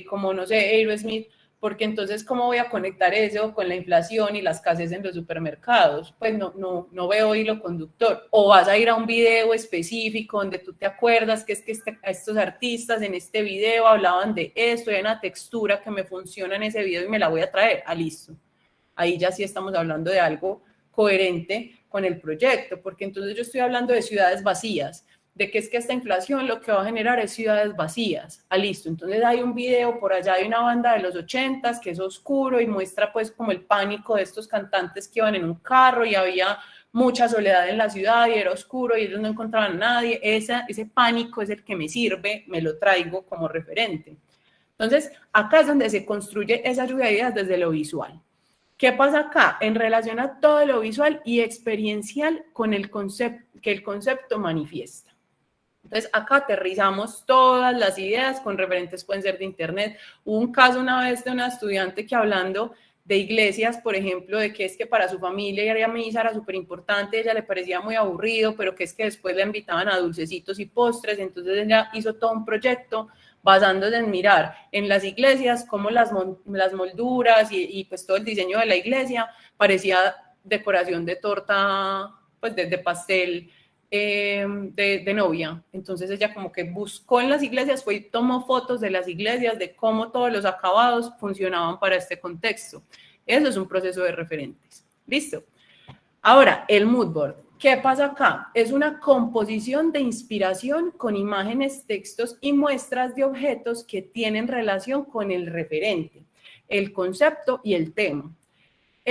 como, no sé, Aerosmith, porque entonces, ¿cómo voy a conectar eso con la inflación y la escasez en los supermercados? Pues no veo hilo conductor. O vas a ir a un video específico donde tú te acuerdas que es que estos artistas en este video hablaban de esto, hay una textura que me funciona en ese video y me la voy a traer. Ah, listo. Ahí ya sí estamos hablando de algo coherente con el proyecto, porque entonces yo estoy hablando de ciudades vacías, de que es que esta inflación lo que va a generar es ciudades vacías. Ah, listo. Entonces hay un video por allá de una banda de los 80s que es oscuro y muestra pues como el pánico de estos cantantes que iban en un carro y había mucha soledad en la ciudad y era oscuro y ellos no encontraban a nadie. Ese pánico es el que me sirve, me lo traigo como referente. Entonces, acá es donde se construye esa lluvia de ideas desde lo visual. ¿Qué pasa acá? En relación a todo lo visual y experiencial con el concepto, que el concepto manifiesta. Entonces, acá aterrizamos todas las ideas con referentes, pueden ser de internet. Hubo un caso una vez de una estudiante que hablando de iglesias, por ejemplo, de que es que para su familia ir a misa era súper importante, a ella le parecía muy aburrido, pero que es que después le invitaban a dulcecitos y postres, entonces ella hizo todo un proyecto basándose en mirar en las iglesias cómo las molduras y pues todo el diseño de la iglesia parecía decoración de torta, pues de pastel, de novia. Entonces ella como que buscó en las iglesias, fue y tomó fotos de las iglesias, de cómo todos los acabados funcionaban para este contexto. Eso es un proceso de referentes. ¿Listo? Ahora, el mood board. ¿Qué pasa acá? Es una composición de inspiración con imágenes, textos y muestras de objetos que tienen relación con el referente, el concepto y el tema.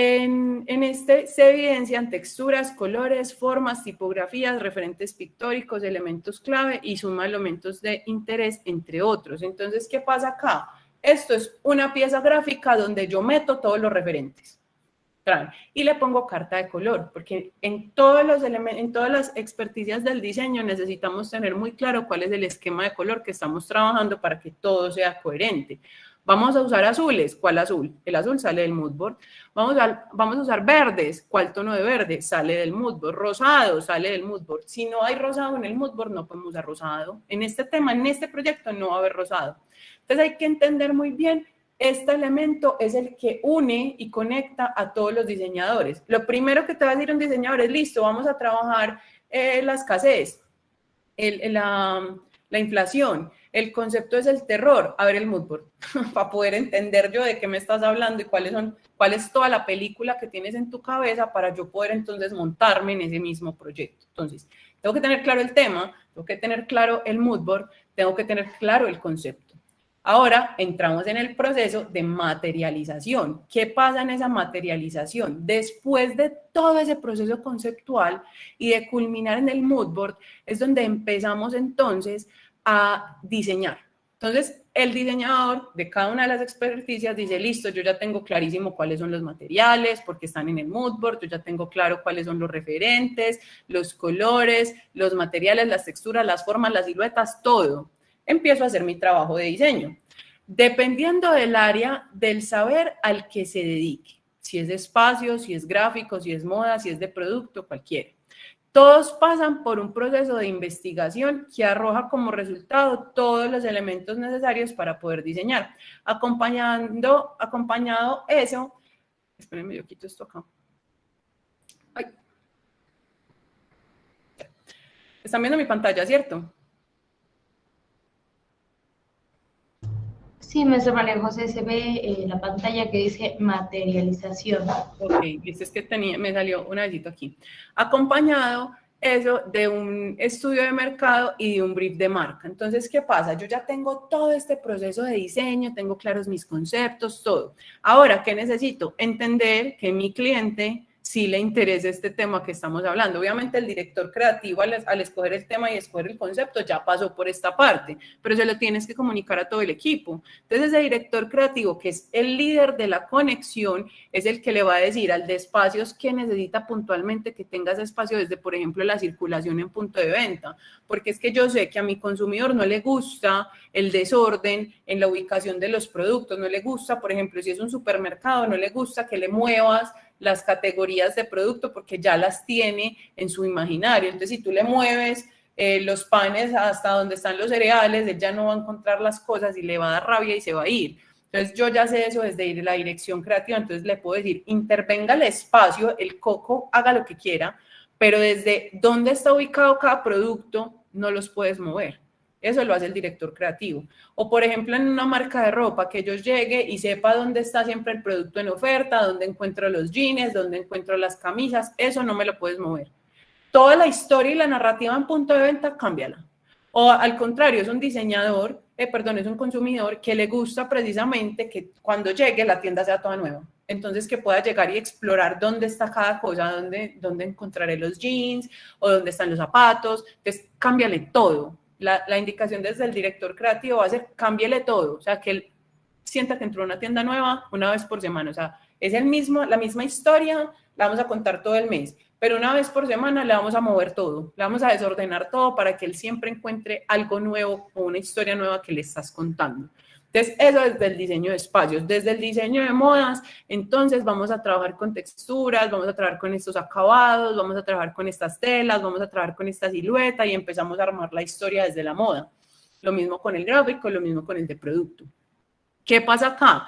En este se evidencian texturas, colores, formas, tipografías, referentes pictóricos, elementos clave y suma de elementos de interés, entre otros. Entonces, ¿qué pasa acá? Esto es una pieza gráfica donde yo meto todos los referentes y le pongo carta de color, porque en todas las experticias del diseño necesitamos tener muy claro cuál es el esquema de color que estamos trabajando para que todo sea coherente. Vamos a usar azules. ¿Cuál azul? El azul sale del mood board. Vamos a usar verdes. ¿Cuál tono de verde? Sale del mood board. Rosado sale del mood board. Si no hay rosado en el mood board, no podemos usar rosado. En este tema, en este proyecto, no va a haber rosado. Entonces hay que entender muy bien, este elemento es el que une y conecta a todos los diseñadores. Lo primero que te va a decir un diseñador es, listo, vamos a trabajar la escasez, la inflación. El concepto es el terror. A ver el mood board, para poder entender yo de qué me estás hablando y cuál es toda la película que tienes en tu cabeza para yo poder entonces montarme en ese mismo proyecto. Entonces, tengo que tener claro el tema, tengo que tener claro el mood board, tengo que tener claro el concepto. Ahora entramos en el proceso de materialización. ¿Qué pasa en esa materialización? Después de todo ese proceso conceptual y de culminar en el mood board, es donde empezamos entonces a diseñar. Entonces, el diseñador de cada una de las experticias dice, listo, yo ya tengo clarísimo cuáles son los materiales, porque están en el mood board, yo ya tengo claro cuáles son los referentes, los colores, los materiales, las texturas, las formas, las siluetas, todo. Empiezo a hacer mi trabajo de diseño, dependiendo del área del saber al que se dedique, si es de espacio, si es gráfico, si es moda, si es de producto, cualquiera. Todos pasan por un proceso de investigación que arroja como resultado todos los elementos necesarios para poder diseñar. Acompañado eso, espérenme, yo quito esto acá. Ay. Están viendo mi pantalla, ¿cierto?
Sí, maestra María José, se ve la pantalla que dice materialización.
Ok, es que me salió un avillito aquí. Acompañado eso de un estudio de mercado y de un brief de marca. Entonces, ¿qué pasa? Yo ya tengo todo este proceso de diseño, tengo claros mis conceptos, todo. Ahora, ¿qué necesito? Entender que mi cliente sí le interesa este tema que estamos hablando. Obviamente el director creativo al escoger el tema y escoger el concepto ya pasó por esta parte, pero se lo tienes que comunicar a todo el equipo. Entonces ese director creativo, que es el líder de la conexión, es el que le va a decir al de espacios que necesita puntualmente que tenga ese espacio desde, por ejemplo, la circulación en punto de venta, porque es que yo sé que a mi consumidor no le gusta el desorden en la ubicación de los productos, no le gusta, por ejemplo, si es un supermercado, no le gusta que le muevas las categorías de producto porque ya las tiene en su imaginario. Entonces, si tú le mueves los panes hasta donde están los cereales, él ya no va a encontrar las cosas y le va a dar rabia y se va a ir. Entonces, yo ya sé eso desde la dirección creativa, entonces le puedo decir, intervenga el espacio, el coco, haga lo que quiera, pero desde dónde está ubicado cada producto, no los puedes mover. Eso lo hace el director creativo. O, por ejemplo, en una marca de ropa, que yo llegue y sepa dónde está siempre el producto en oferta, dónde encuentro los jeans, dónde encuentro las camisas, eso no me lo puedes mover. Toda la historia y la narrativa en punto de venta, cámbiala. O al contrario, es un diseñador, es un consumidor que le gusta precisamente que cuando llegue la tienda sea toda nueva. Entonces, que pueda llegar y explorar dónde está cada cosa, dónde encontraré los jeans o dónde están los zapatos. Entonces, cámbiale todo. La indicación desde el director creativo va a ser cámbiale todo, o sea, que él sienta que entró a una tienda nueva una vez por semana, o sea, es la misma historia, la vamos a contar todo el mes, pero una vez por semana le vamos a mover todo, le vamos a desordenar todo para que él siempre encuentre algo nuevo o una historia nueva que le estás contando. Entonces, eso desde el diseño de espacios. Desde el diseño de modas, entonces vamos a trabajar con texturas, vamos a trabajar con estos acabados, vamos a trabajar con estas telas, vamos a trabajar con esta silueta y empezamos a armar la historia desde la moda. Lo mismo con el gráfico, lo mismo con el de producto. ¿Qué pasa acá?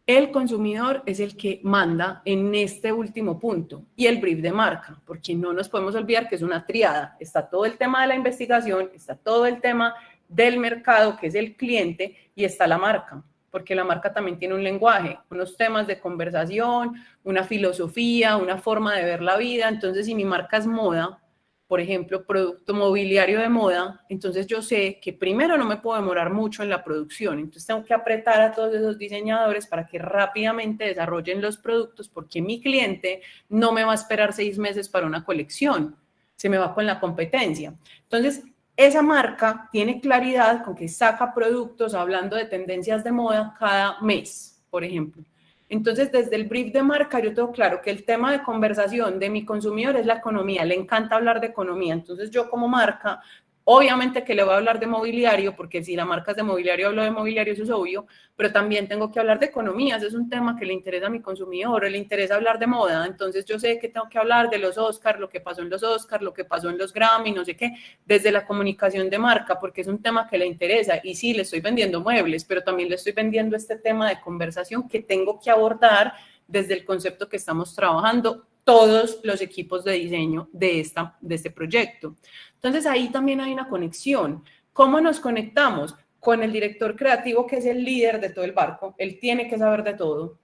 El consumidor es el que manda en este último punto y el brief de marca, porque no nos podemos olvidar que es una triada. Está todo el tema de la investigación, está todo el tema del mercado, que es el cliente, y está la marca, porque la marca también tiene un lenguaje, unos temas de conversación, una filosofía, una forma de ver la vida. Entonces, si mi marca es moda, por ejemplo, producto mobiliario de moda, entonces yo sé que primero no me puedo demorar mucho en la producción, entonces tengo que apretar a todos esos diseñadores para que rápidamente desarrollen los productos, porque mi cliente no me va a esperar 6 meses para una colección, se me va con la competencia. Entonces, esa marca tiene claridad con que saca productos hablando de tendencias de moda cada mes, por ejemplo. Entonces, desde el brief de marca, yo tengo claro que el tema de conversación de mi consumidor es la economía, le encanta hablar de economía. Entonces, yo como marca Obviamente que le voy a hablar de mobiliario, porque si la marca es de mobiliario, hablo de mobiliario, eso es obvio, pero también tengo que hablar de economía, ese es un tema que le interesa a mi consumidor, le interesa hablar de moda, entonces yo sé que tengo que hablar de los Oscars, lo que pasó en los Oscars, lo que pasó en los Grammy, no sé qué, desde la comunicación de marca, porque es un tema que le interesa, y sí, le estoy vendiendo muebles, pero también le estoy vendiendo este tema de conversación que tengo que abordar desde el concepto que estamos trabajando todos los equipos de diseño de este proyecto. Entonces ahí también hay una conexión. ¿Cómo nos conectamos? Con el director creativo, que es el líder de todo el barco. Él tiene que saber de todo.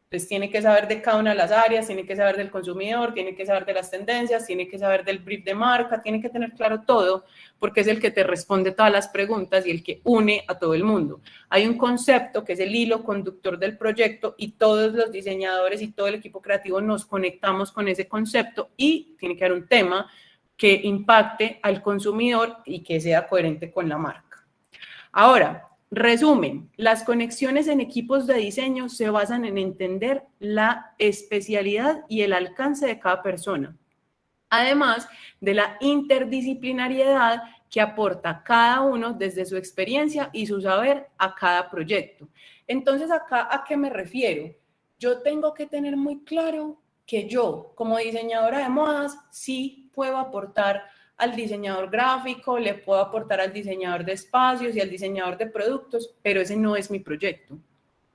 Entonces tiene que saber de cada una de las áreas, tiene que saber del consumidor, tiene que saber de las tendencias, tiene que saber del brief de marca, tiene que tener claro todo, porque es el que te responde todas las preguntas y el que une a todo el mundo. Hay un concepto que es el hilo conductor del proyecto y todos los diseñadores y todo el equipo creativo nos conectamos con ese concepto y tiene que haber un tema que impacte al consumidor y que sea coherente con la marca. Ahora, resumen, las conexiones en equipos de diseño se basan en entender la especialidad y el alcance de cada persona, además de la interdisciplinariedad que aporta cada uno desde su experiencia y su saber a cada proyecto. Entonces, acá, ¿a qué me refiero? Yo tengo que tener muy claro que yo, como diseñadora de modas, sí puedo aportar al diseñador gráfico, le puedo aportar al diseñador de espacios y al diseñador de productos, pero ese no es mi proyecto.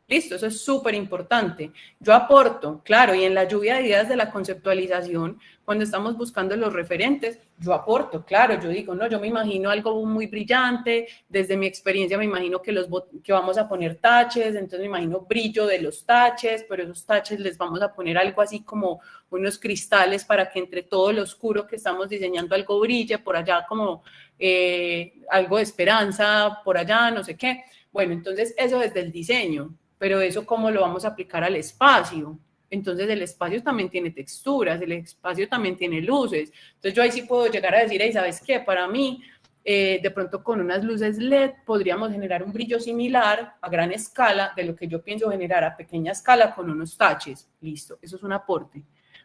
Listo, eso es súper importante. Yo aporto, claro, y en la lluvia de ideas de la conceptualización, cuando estamos buscando los referentes, yo aporto, claro, yo digo, no, yo me imagino algo muy brillante, desde mi experiencia me imagino que vamos a poner taches, entonces me imagino brillo de los taches, pero esos taches les vamos a poner algo así como unos cristales para que entre todo lo oscuro que estamos diseñando algo brille, por allá como algo de esperanza, por allá, no sé qué. Bueno, entonces eso desde el diseño. Pero eso, ¿cómo lo vamos a aplicar al espacio? Entonces, el espacio también tiene texturas, el espacio también tiene luces. Entonces, yo ahí sí puedo llegar a decir, hey, ¿sabes qué? Para mí, de pronto con unas luces LED podríamos generar un brillo similar a gran escala de lo que yo pienso generar a pequeña escala con unos taches. Listo, eso es un aporte.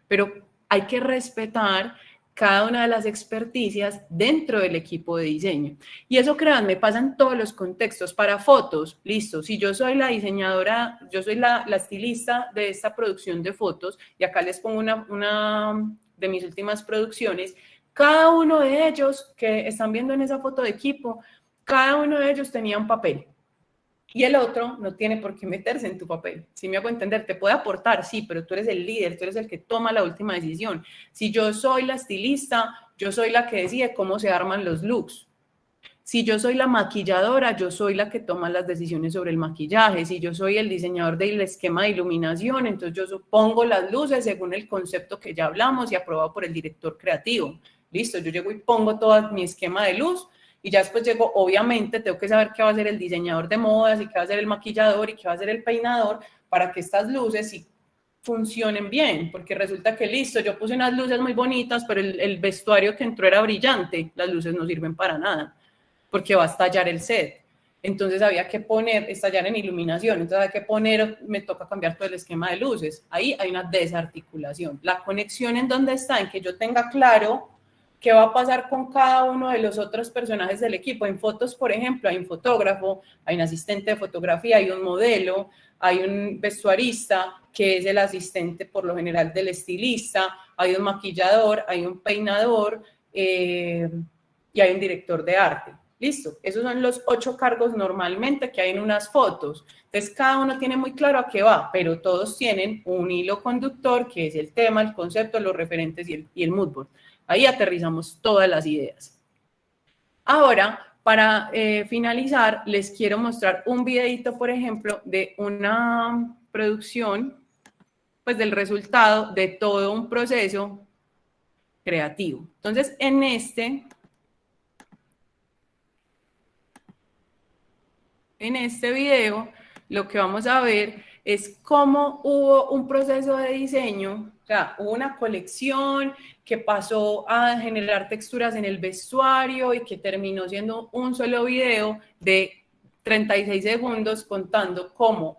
Pero hay que respetar cada una de las experticias dentro del equipo de diseño. Y eso, créanme, pasa en todos los contextos. Para fotos, listo, si yo soy la diseñadora, yo soy la estilista de esta producción de fotos, y acá les pongo una de mis últimas producciones, cada uno de ellos que están viendo en esa foto de equipo, cada uno de ellos tenía un papel. Y el otro no tiene por qué meterse en tu papel. Si me hago entender, te puede aportar, sí, pero tú eres el líder, tú eres el que toma la última decisión. Si yo soy la estilista, yo soy la que decide cómo se arman los looks. Si yo soy la maquilladora, yo soy la que toma las decisiones sobre el maquillaje. Si yo soy el diseñador del esquema de iluminación, entonces yo pongo las luces según el concepto que ya hablamos y aprobado por el director creativo. Listo, yo llego y pongo todo mi esquema de luz. Y ya después llego, obviamente, tengo que saber qué va a hacer el diseñador de modas y qué va a hacer el maquillador y qué va a hacer el peinador para que estas luces sí funcionen bien, porque resulta que listo, yo puse unas luces muy bonitas, pero el vestuario que entró era brillante, las luces no sirven para nada, porque va a estallar el set. Entonces había que estallar en iluminación, entonces había que me toca cambiar todo el esquema de luces. Ahí hay una desarticulación. La conexión en dónde está, en que yo tenga claro qué va a pasar con cada uno de los otros personajes del equipo. En fotos, por ejemplo, hay un fotógrafo, hay un asistente de fotografía, hay un modelo, hay un vestuarista, que es el asistente por lo general del estilista, hay un maquillador, hay un peinador y hay un director de arte. Listo, esos son los 8 cargos normalmente que hay en unas fotos. Entonces, cada uno tiene muy claro a qué va, pero todos tienen un hilo conductor, que es el tema, el concepto, los referentes y el mood board. Ahí aterrizamos todas las ideas. Ahora, para finalizar, les quiero mostrar un videito, por ejemplo, de una producción, pues del resultado de todo un proceso creativo. Entonces, en este video, lo que vamos a ver es cómo hubo un proceso de diseño, o sea, hubo una colección que pasó a generar texturas en el vestuario y que terminó siendo un solo video de 36 segundos contando cómo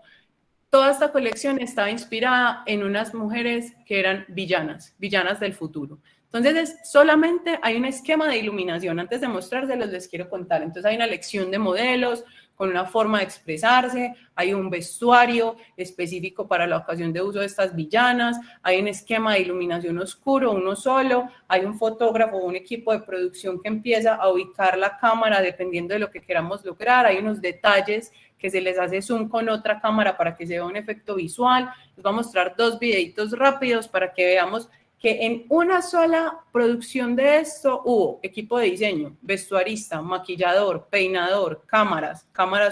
toda esta colección estaba inspirada en unas mujeres que eran villanas del futuro. Entonces, solamente hay un esquema de iluminación. Antes de mostrárselos, les quiero contar. Entonces, hay una elección de modelos con una forma de expresarse, hay un vestuario específico para la ocasión de uso de estas villanas, hay un esquema de iluminación oscuro, uno solo, hay un fotógrafo o un equipo de producción que empieza a ubicar la cámara dependiendo de lo que queramos lograr, hay unos detalles que se les hace zoom con otra cámara para que se vea un efecto visual. Les voy a mostrar 2 videitos rápidos para que veamos que en una sola producción de esto hubo equipo de diseño, vestuarista, maquillador, peinador, cámaras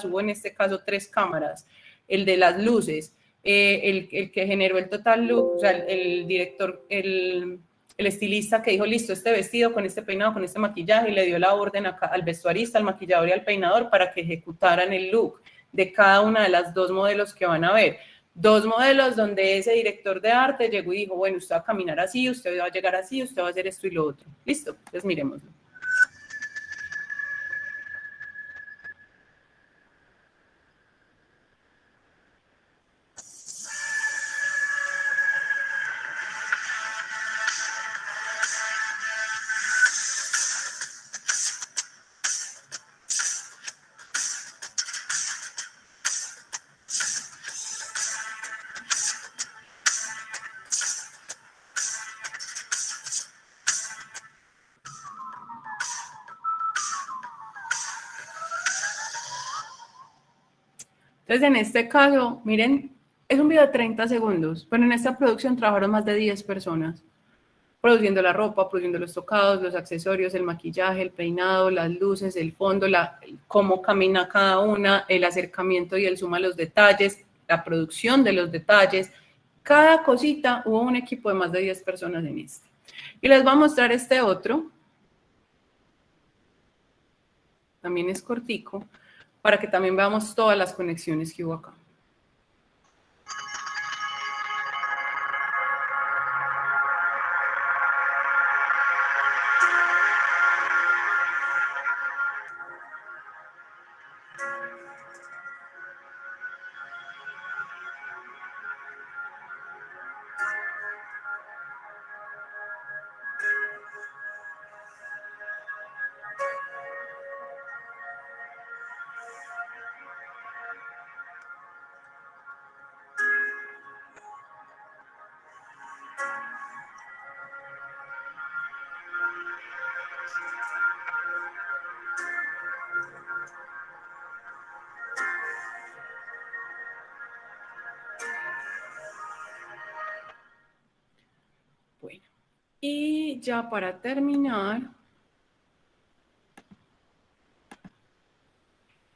hubo en este caso 3 cámaras, el de las luces, el que generó el total look, o sea, el director, el estilista que dijo, listo, este vestido con este peinado, con este maquillaje, y le dio la orden al vestuarista, al maquillador y al peinador para que ejecutaran el look de cada una de las 2 modelos que van a ver. 2 modelos donde ese director de arte llegó y dijo, bueno, usted va a caminar así, usted va a llegar así, usted va a hacer esto y lo otro. Listo, entonces miremoslo. Entonces, en este caso, miren, es un video de 30 segundos, pero en esta producción trabajaron más de 10 personas, produciendo la ropa, produciendo los tocados, los accesorios, el maquillaje, el peinado, las luces, el fondo, cómo camina cada una, el acercamiento y el zoom a los detalles, la producción de los detalles. Cada cosita, hubo un equipo de más de 10 personas en este. Y les voy a mostrar este otro. También es cortico, para que también veamos todas las conexiones que hubo acá. Bueno, y ya para terminar,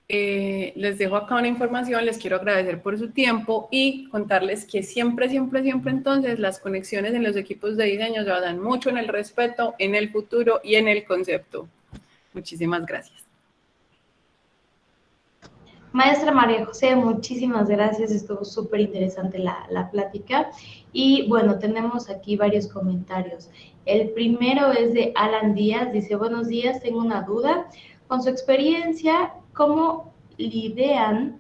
les dejo acá una información, les quiero agradecer por su tiempo y contarles que siempre entonces las conexiones en los equipos de diseño se basan mucho en el respeto, en el futuro y en el concepto. Muchísimas gracias.
Maestra María José, muchísimas gracias, estuvo súper interesante la plática. Y bueno, tenemos aquí varios comentarios. El primero es de Alan Díaz, dice, buenos días, tengo una duda. Con su experiencia, ¿cómo lidian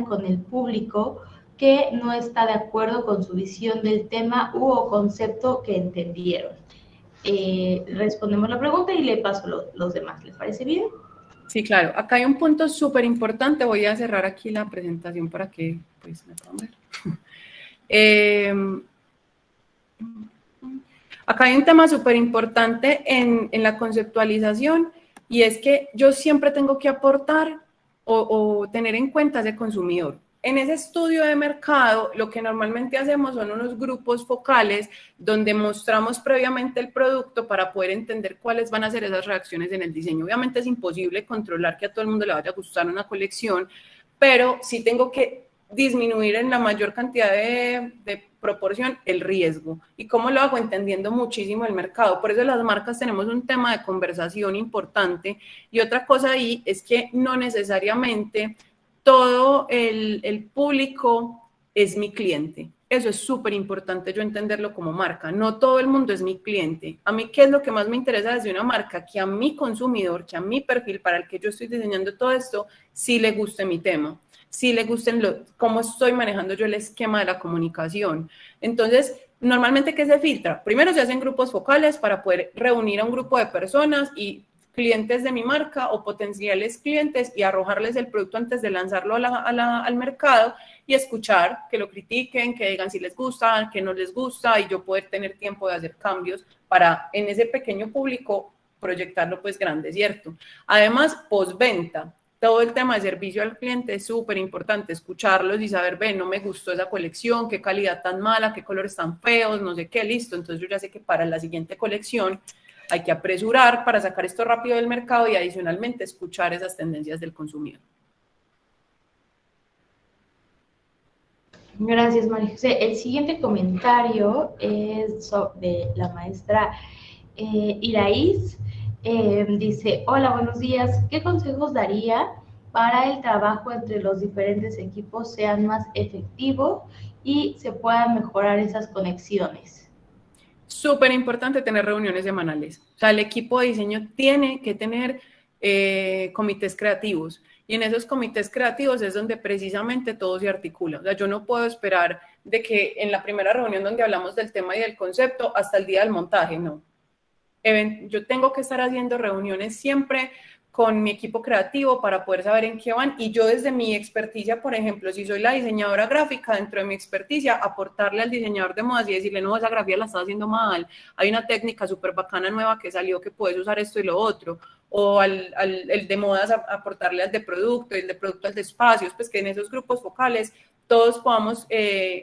con el público que no está de acuerdo con su visión del tema o concepto que entendieron? Respondemos la pregunta y le paso los demás, ¿les parece bien?
Sí, claro. Acá hay un punto súper importante. Voy a cerrar aquí la presentación para que pues, me puedan ver. Acá hay un tema súper importante en la conceptualización y es que yo siempre tengo que aportar o tener en cuenta ese consumidor. En ese estudio de mercado, lo que normalmente hacemos son unos grupos focales donde mostramos previamente el producto para poder entender cuáles van a ser esas reacciones en el diseño. Obviamente es imposible controlar que a todo el mundo le vaya a gustar una colección, pero sí tengo que disminuir en la mayor cantidad de proporción el riesgo. ¿Y cómo lo hago? Entendiendo muchísimo el mercado. Por eso las marcas tenemos un tema de conversación importante. Y otra cosa ahí es que no necesariamente todo el público es mi cliente. Eso es súper importante yo entenderlo como marca. No todo el mundo es mi cliente. A mí, ¿qué es lo que más me interesa desde una marca? Que a mi consumidor, que a mi perfil para el que yo estoy diseñando todo esto, sí le guste mi tema, sí le gusten cómo estoy manejando yo el esquema de la comunicación. Entonces, Normalmente, ¿qué se filtra? Primero se hacen grupos focales para poder reunir a un grupo de personas y clientes de mi marca o potenciales clientes y arrojarles el producto antes de lanzarlo al mercado y escuchar, que lo critiquen, que digan si les gusta, que no les gusta, y yo poder tener tiempo de hacer cambios para en ese pequeño público proyectarlo pues grande, ¿cierto? Además, postventa. Todo el tema de servicio al cliente es súper importante, escucharlos y saber, ven, no me gustó esa colección, qué calidad tan mala, qué colores tan feos, no sé qué, listo. Entonces yo ya sé que para la siguiente colección hay que apresurar para sacar esto rápido del mercado y adicionalmente escuchar esas tendencias del consumidor.
Gracias, María José. El siguiente comentario es de la maestra Iraíz. Dice, hola, buenos días. ¿Qué consejos daría para el trabajo entre los diferentes equipos sean más efectivos y se puedan mejorar esas conexiones?
Súper importante tener reuniones semanales. O sea, el equipo de diseño tiene que tener comités creativos. Y en esos comités creativos es donde precisamente todo se articula. O sea, yo no puedo esperar de que en la primera reunión donde hablamos del tema y del concepto hasta el día del montaje, no. Yo tengo que estar haciendo reuniones siempre con mi equipo creativo para poder saber en qué van, y yo desde mi experticia, por ejemplo, si soy la diseñadora gráfica, dentro de mi experticia, aportarle al diseñador de modas y decirle, no, esa grafía la estás haciendo mal, hay una técnica súper bacana nueva que salió que puedes usar esto y lo otro, o el de modas aportarle al de producto, y el de producto al de espacios, pues que en esos grupos focales todos podamos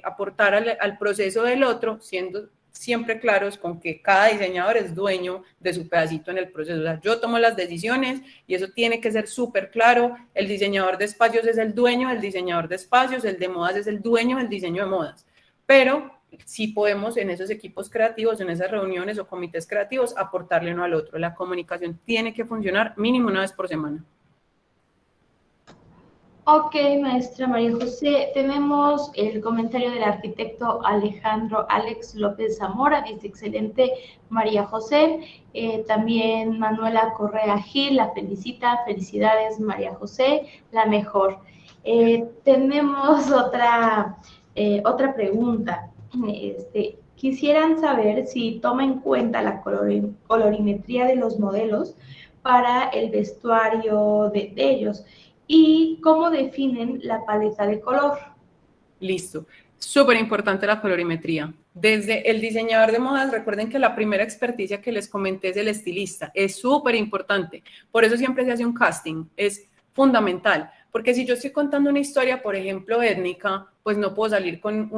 aportar al proceso del otro, siendo siempre claros con que cada diseñador es dueño de su pedacito en el proceso. O sea, yo tomo las decisiones y eso tiene que ser súper claro. El diseñador de espacios es el dueño del diseñador de espacios, el de modas es el dueño del diseño de modas. Pero sí podemos en esos equipos creativos, en esas reuniones o comités creativos, aportarle uno al otro. La comunicación tiene que funcionar mínimo una vez por semana.
Ok, maestra María José, tenemos el comentario del arquitecto Alejandro Alex López Zamora, dice excelente María José. También Manuela Correa Gil la felicita, felicidades María José, la mejor. Tenemos otra pregunta. Quisieran saber si toma en cuenta la colorimetría de los modelos para el vestuario de ellos. ¿Y cómo definen la paleta de color?
Listo. Súper importante la colorimetría. Desde el diseñador de modas, recuerden que la primera experticia que les comenté es el estilista. Es súper importante. Por eso siempre se hace un casting. Es fundamental. Porque si yo estoy contando una historia, por ejemplo, étnica, pues no puedo salir con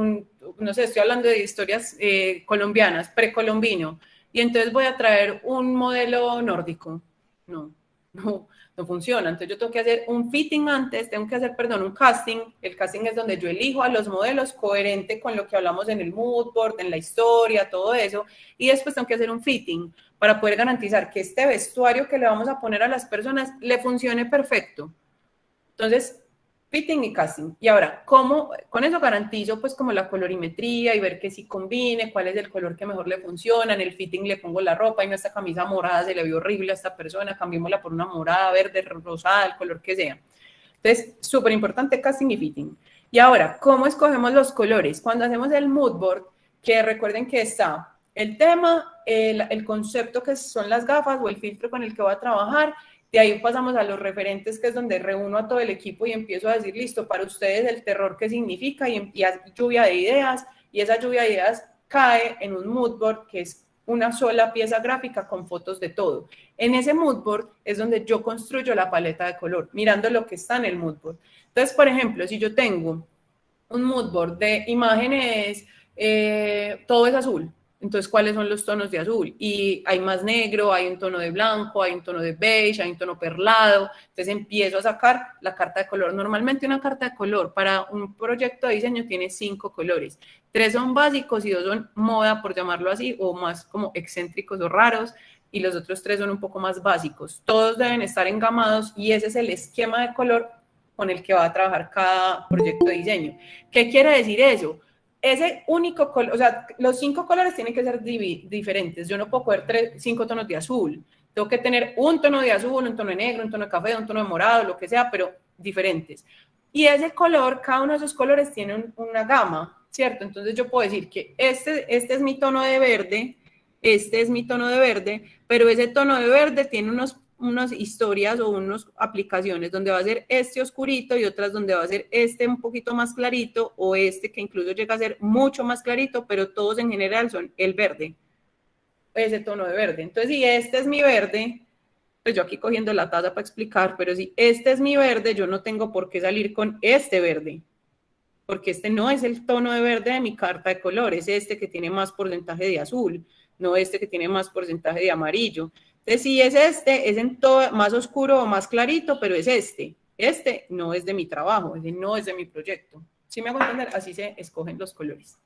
no sé, estoy hablando de historias colombianas, precolombino, y entonces voy a traer un modelo nórdico. No funciona. Entonces yo tengo que hacer un fitting antes, un casting. El casting es donde yo elijo a los modelos coherente con lo que hablamos en el mood board, en la historia, todo eso. Y después tengo que hacer un fitting para poder garantizar que este vestuario que le vamos a poner a las personas le funcione perfecto. Entonces, fitting y casting. Y ahora, ¿cómo? Con eso garantizo pues como la colorimetría y ver que sí combine, cuál es el color que mejor le funciona. En el fitting le pongo la ropa y no, esta camisa morada se le vio horrible a esta persona, cambiémosla por una morada, verde, rosada, el color que sea. Entonces, súper importante casting y fitting. Y ahora, ¿cómo escogemos los colores? Cuando hacemos el mood board, que recuerden que está el tema, el concepto que son las gafas o el filtro con el que voy a trabajar. De ahí pasamos a los referentes, que es donde reúno a todo el equipo y empiezo a decir, listo, para ustedes el terror, ¿qué significa? Y empieza lluvia de ideas, y esa lluvia de ideas cae en un mood board, que es una sola pieza gráfica con fotos de todo. En ese mood board es donde yo construyo la paleta de color, mirando lo que está en el mood board. Entonces, por ejemplo, si yo tengo un mood board de imágenes, todo es azul. Entonces, ¿cuáles son los tonos de azul? Y hay más negro, hay un tono de blanco, hay un tono de beige, hay un tono perlado. Entonces, empiezo a sacar la carta de color. Normalmente una carta de color para un proyecto de diseño tiene 5 colores. 3 son básicos y 2 son moda, por llamarlo así, o más como excéntricos o raros. Y los otros 3 son un poco más básicos. Todos deben estar engamados y ese es el esquema de color con el que va a trabajar cada proyecto de diseño. ¿Qué quiere decir eso? Ese único color, o sea, los 5 colores tienen que ser diferentes. Yo no puedo coger 5 tonos de azul. Tengo que tener un tono de azul, un tono de negro, un tono de café, un tono de morado, lo que sea, pero diferentes. Y ese color, cada uno de esos colores tiene una gama, ¿cierto? Entonces yo puedo decir que este es mi tono de verde, este es mi tono de verde, pero ese tono de verde tiene unas historias o unas aplicaciones donde va a ser este oscurito y otras donde va a ser este un poquito más clarito o este que incluso llega a ser mucho más clarito, pero todos en general son el verde, ese tono de verde. Entonces, si este es mi verde, pues yo aquí cogiendo la taza para explicar, pero si este es mi verde, yo no tengo por qué salir con este verde, porque este no es el tono de verde de mi carta de colores, es este que tiene más porcentaje de azul, no este que tiene más porcentaje de amarillo. Entonces, si es este, es en todo más oscuro o más clarito, pero es este. Este no es de mi trabajo, ese no es de mi proyecto. ¿Sí me hago entender? Así se escogen los colores.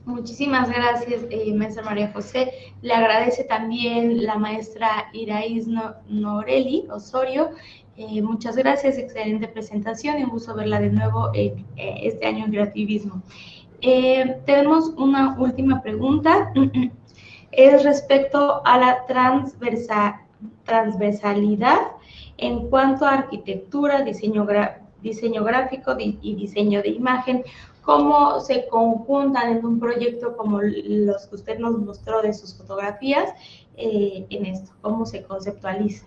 Muchísimas gracias, maestra María José. Le agradece también la maestra Iraís Noreli Osorio. Muchas gracias, excelente presentación y un gusto verla de nuevo este año en Creativismo. Tenemos una última pregunta. Es respecto a la transversalidad en cuanto a arquitectura, diseño gráfico y diseño de imagen. ¿Cómo se conjuntan en un proyecto como los que usted nos mostró de sus fotografías en esto? ¿Cómo se conceptualiza?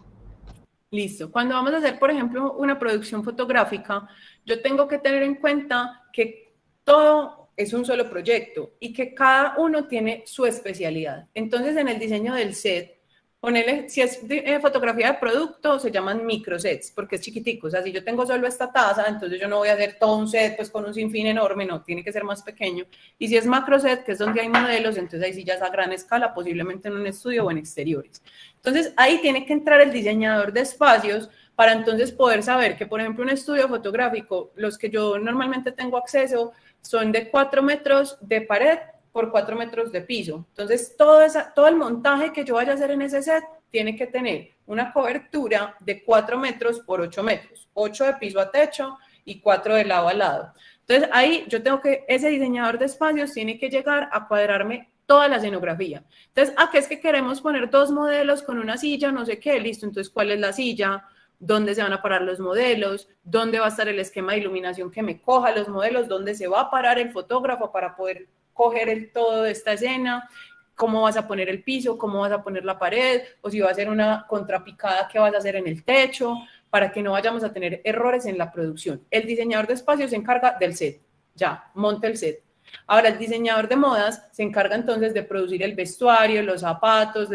Listo. Cuando vamos a hacer, por ejemplo, una producción fotográfica, yo tengo que tener en cuenta que todo es un solo proyecto y que cada uno tiene su especialidad. Entonces, en el diseño del set, ponerle, si es fotografía de producto, se llaman microsets, porque es chiquitico. O sea, si yo tengo solo esta taza, entonces yo no voy a hacer todo un set pues con un sinfín enorme, no, tiene que ser más pequeño. Y si es macroset, que es donde hay modelos, entonces ahí sí ya es a gran escala, posiblemente en un estudio o en exteriores. Entonces, ahí tiene que entrar el diseñador de espacios para entonces poder saber que, por ejemplo, un estudio fotográfico, los que yo normalmente tengo acceso, son de 4 metros de pared por 4 metros de piso. Entonces, todo el montaje que yo vaya a hacer en ese set tiene que tener una cobertura de 4 metros por 8 metros, 8 de piso a techo y 4 de lado a lado. Entonces, ahí yo tengo que, ese diseñador de espacios tiene que llegar a cuadrarme toda la escenografía. Entonces, ¿a qué es que queremos poner 2 modelos con una silla? No sé qué, listo. Entonces, ¿cuál es la silla? ¿Dónde se van a parar los modelos? ¿Dónde va a estar el esquema de iluminación que me coja los modelos? ¿Dónde se va a parar el fotógrafo para poder coger el todo de esta escena? ¿Cómo vas a poner el piso? ¿Cómo vas a poner la pared? O si va a ser una contrapicada, ¿qué vas a hacer en el techo? Para que no vayamos a tener errores en la producción. El diseñador de espacios se encarga del set. Ya, monta el set. Ahora, el diseñador de modas se encarga entonces de producir el vestuario, los zapatos,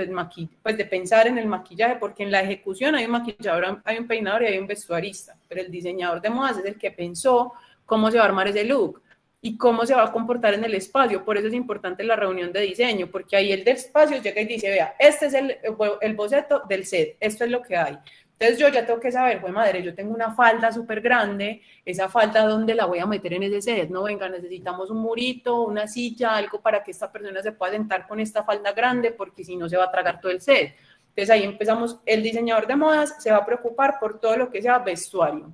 pues de pensar en el maquillaje, porque en la ejecución hay un maquillador, hay un peinador y hay un vestuarista, pero el diseñador de modas es el que pensó cómo se va a armar ese look y cómo se va a comportar en el espacio. Por eso es importante la reunión de diseño, porque ahí el de espacios llega y dice, vea, este es el boceto del set, esto es lo que hay. Entonces yo ya tengo que saber, pues madre, yo tengo una falda súper grande, esa falda ¿dónde la voy a meter en ese set? No, venga, necesitamos un murito, una silla, algo para que esta persona se pueda sentar con esta falda grande, porque si no se va a tragar todo el set. Entonces ahí empezamos, el diseñador de modas se va a preocupar por todo lo que sea vestuario,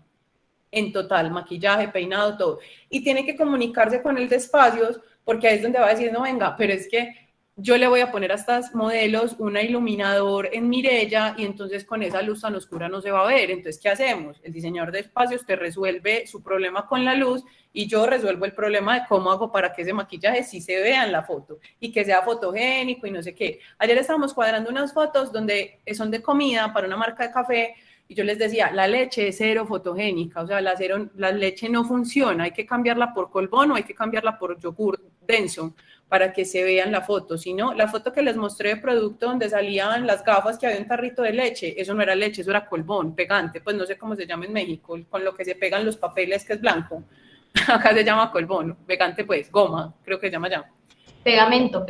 en total, maquillaje, peinado, todo. Y tiene que comunicarse con el de espacios, porque ahí es donde va a decir, no, venga, pero es que yo le voy a poner a estas modelos un iluminador en Mirella y entonces con esa luz tan oscura no se va a ver. Entonces, ¿qué hacemos? El diseñador de espacios te resuelve su problema con la luz y yo resuelvo el problema de cómo hago para que ese maquillaje sí se vea en la foto y que sea fotogénico y no sé qué. Ayer estábamos cuadrando unas fotos donde son de comida para una marca de café y yo les decía, la leche es cero fotogénica, o sea, la leche no funciona, hay que cambiarla por colbón o hay que cambiarla por yogur denso para que se vea en la foto. Si no, la foto que les mostré de producto donde salían las gafas que había un tarrito de leche, eso no era leche, eso era colbón, pegante, pues no sé cómo se llama en México, con lo que se pegan los papeles que es blanco. Acá se llama colbón, pegante pues, goma, creo que se llama ya.
Pegamento.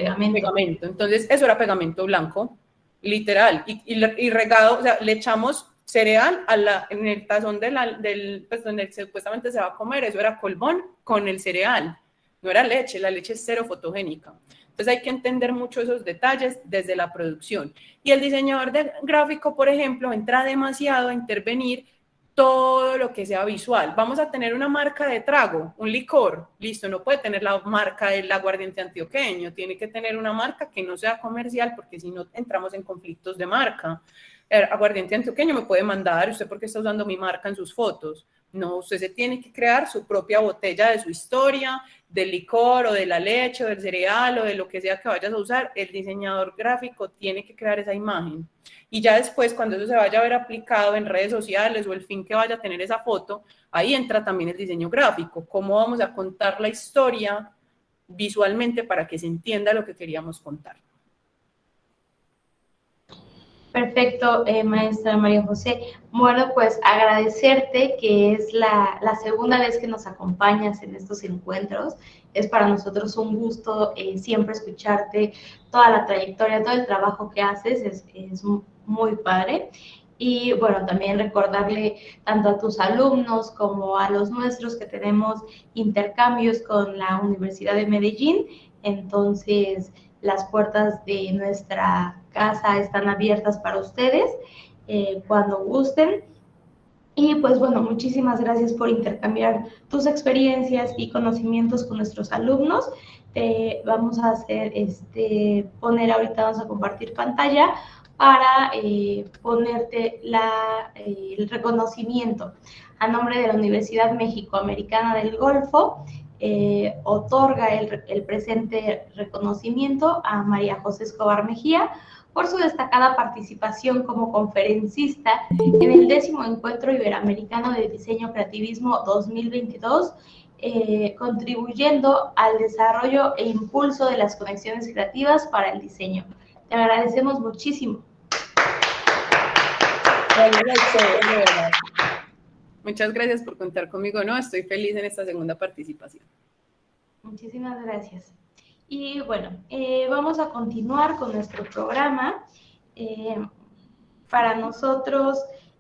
Entonces, eso era pegamento blanco, literal, y regado, o sea, le echamos cereal en el tazón pues donde supuestamente se va a comer, eso era colbón con el cereal. No era leche, la leche es cero fotogénica. Entonces hay que entender mucho esos detalles desde la producción. Y el diseñador gráfico, por ejemplo, entra demasiado a intervenir todo lo que sea visual. Vamos a tener una marca de trago, un licor, listo, no puede tener la marca del aguardiente antioqueño, tiene que tener una marca que no sea comercial porque si no entramos en conflictos de marca. El aguardiente antioqueño me puede mandar, ¿usted por qué está usando mi marca en sus fotos? No, usted se tiene que crear su propia botella de su historia, del licor o de la leche o del cereal o de lo que sea que vayas a usar. El diseñador gráfico tiene que crear esa imagen. Y ya después, cuando eso se vaya a ver aplicado en redes sociales o el fin que vaya a tener esa foto, ahí entra también el diseño gráfico. Cómo vamos a contar la historia visualmente para que se entienda lo que queríamos contar.
Perfecto, maestra María José. Bueno, pues agradecerte que es la segunda vez que nos acompañas en estos encuentros. Es para nosotros un gusto siempre escucharte, toda la trayectoria, todo el trabajo que haces, es muy padre. Y bueno, también recordarle tanto a tus alumnos como a los nuestros que tenemos intercambios con la Universidad de Medellín. Entonces, las puertas de nuestra casa están abiertas para ustedes cuando gusten. Y pues bueno, muchísimas gracias por intercambiar tus experiencias y conocimientos con nuestros alumnos. Vamos a hacer, poner ahorita, vamos a compartir pantalla para ponerte el reconocimiento a nombre de la Universidad México-Americana del Golfo. Otorga el presente reconocimiento a María José Escobar Mejía por su destacada participación como conferencista en el 10º Encuentro Iberoamericano de Diseño Creativismo 2022, contribuyendo al desarrollo e impulso de las conexiones creativas para el diseño. Te agradecemos muchísimo.
Muchas gracias por contar conmigo, ¿no? Estoy feliz en esta segunda participación.
Muchísimas gracias. Y bueno, vamos a continuar con nuestro programa. Para nosotros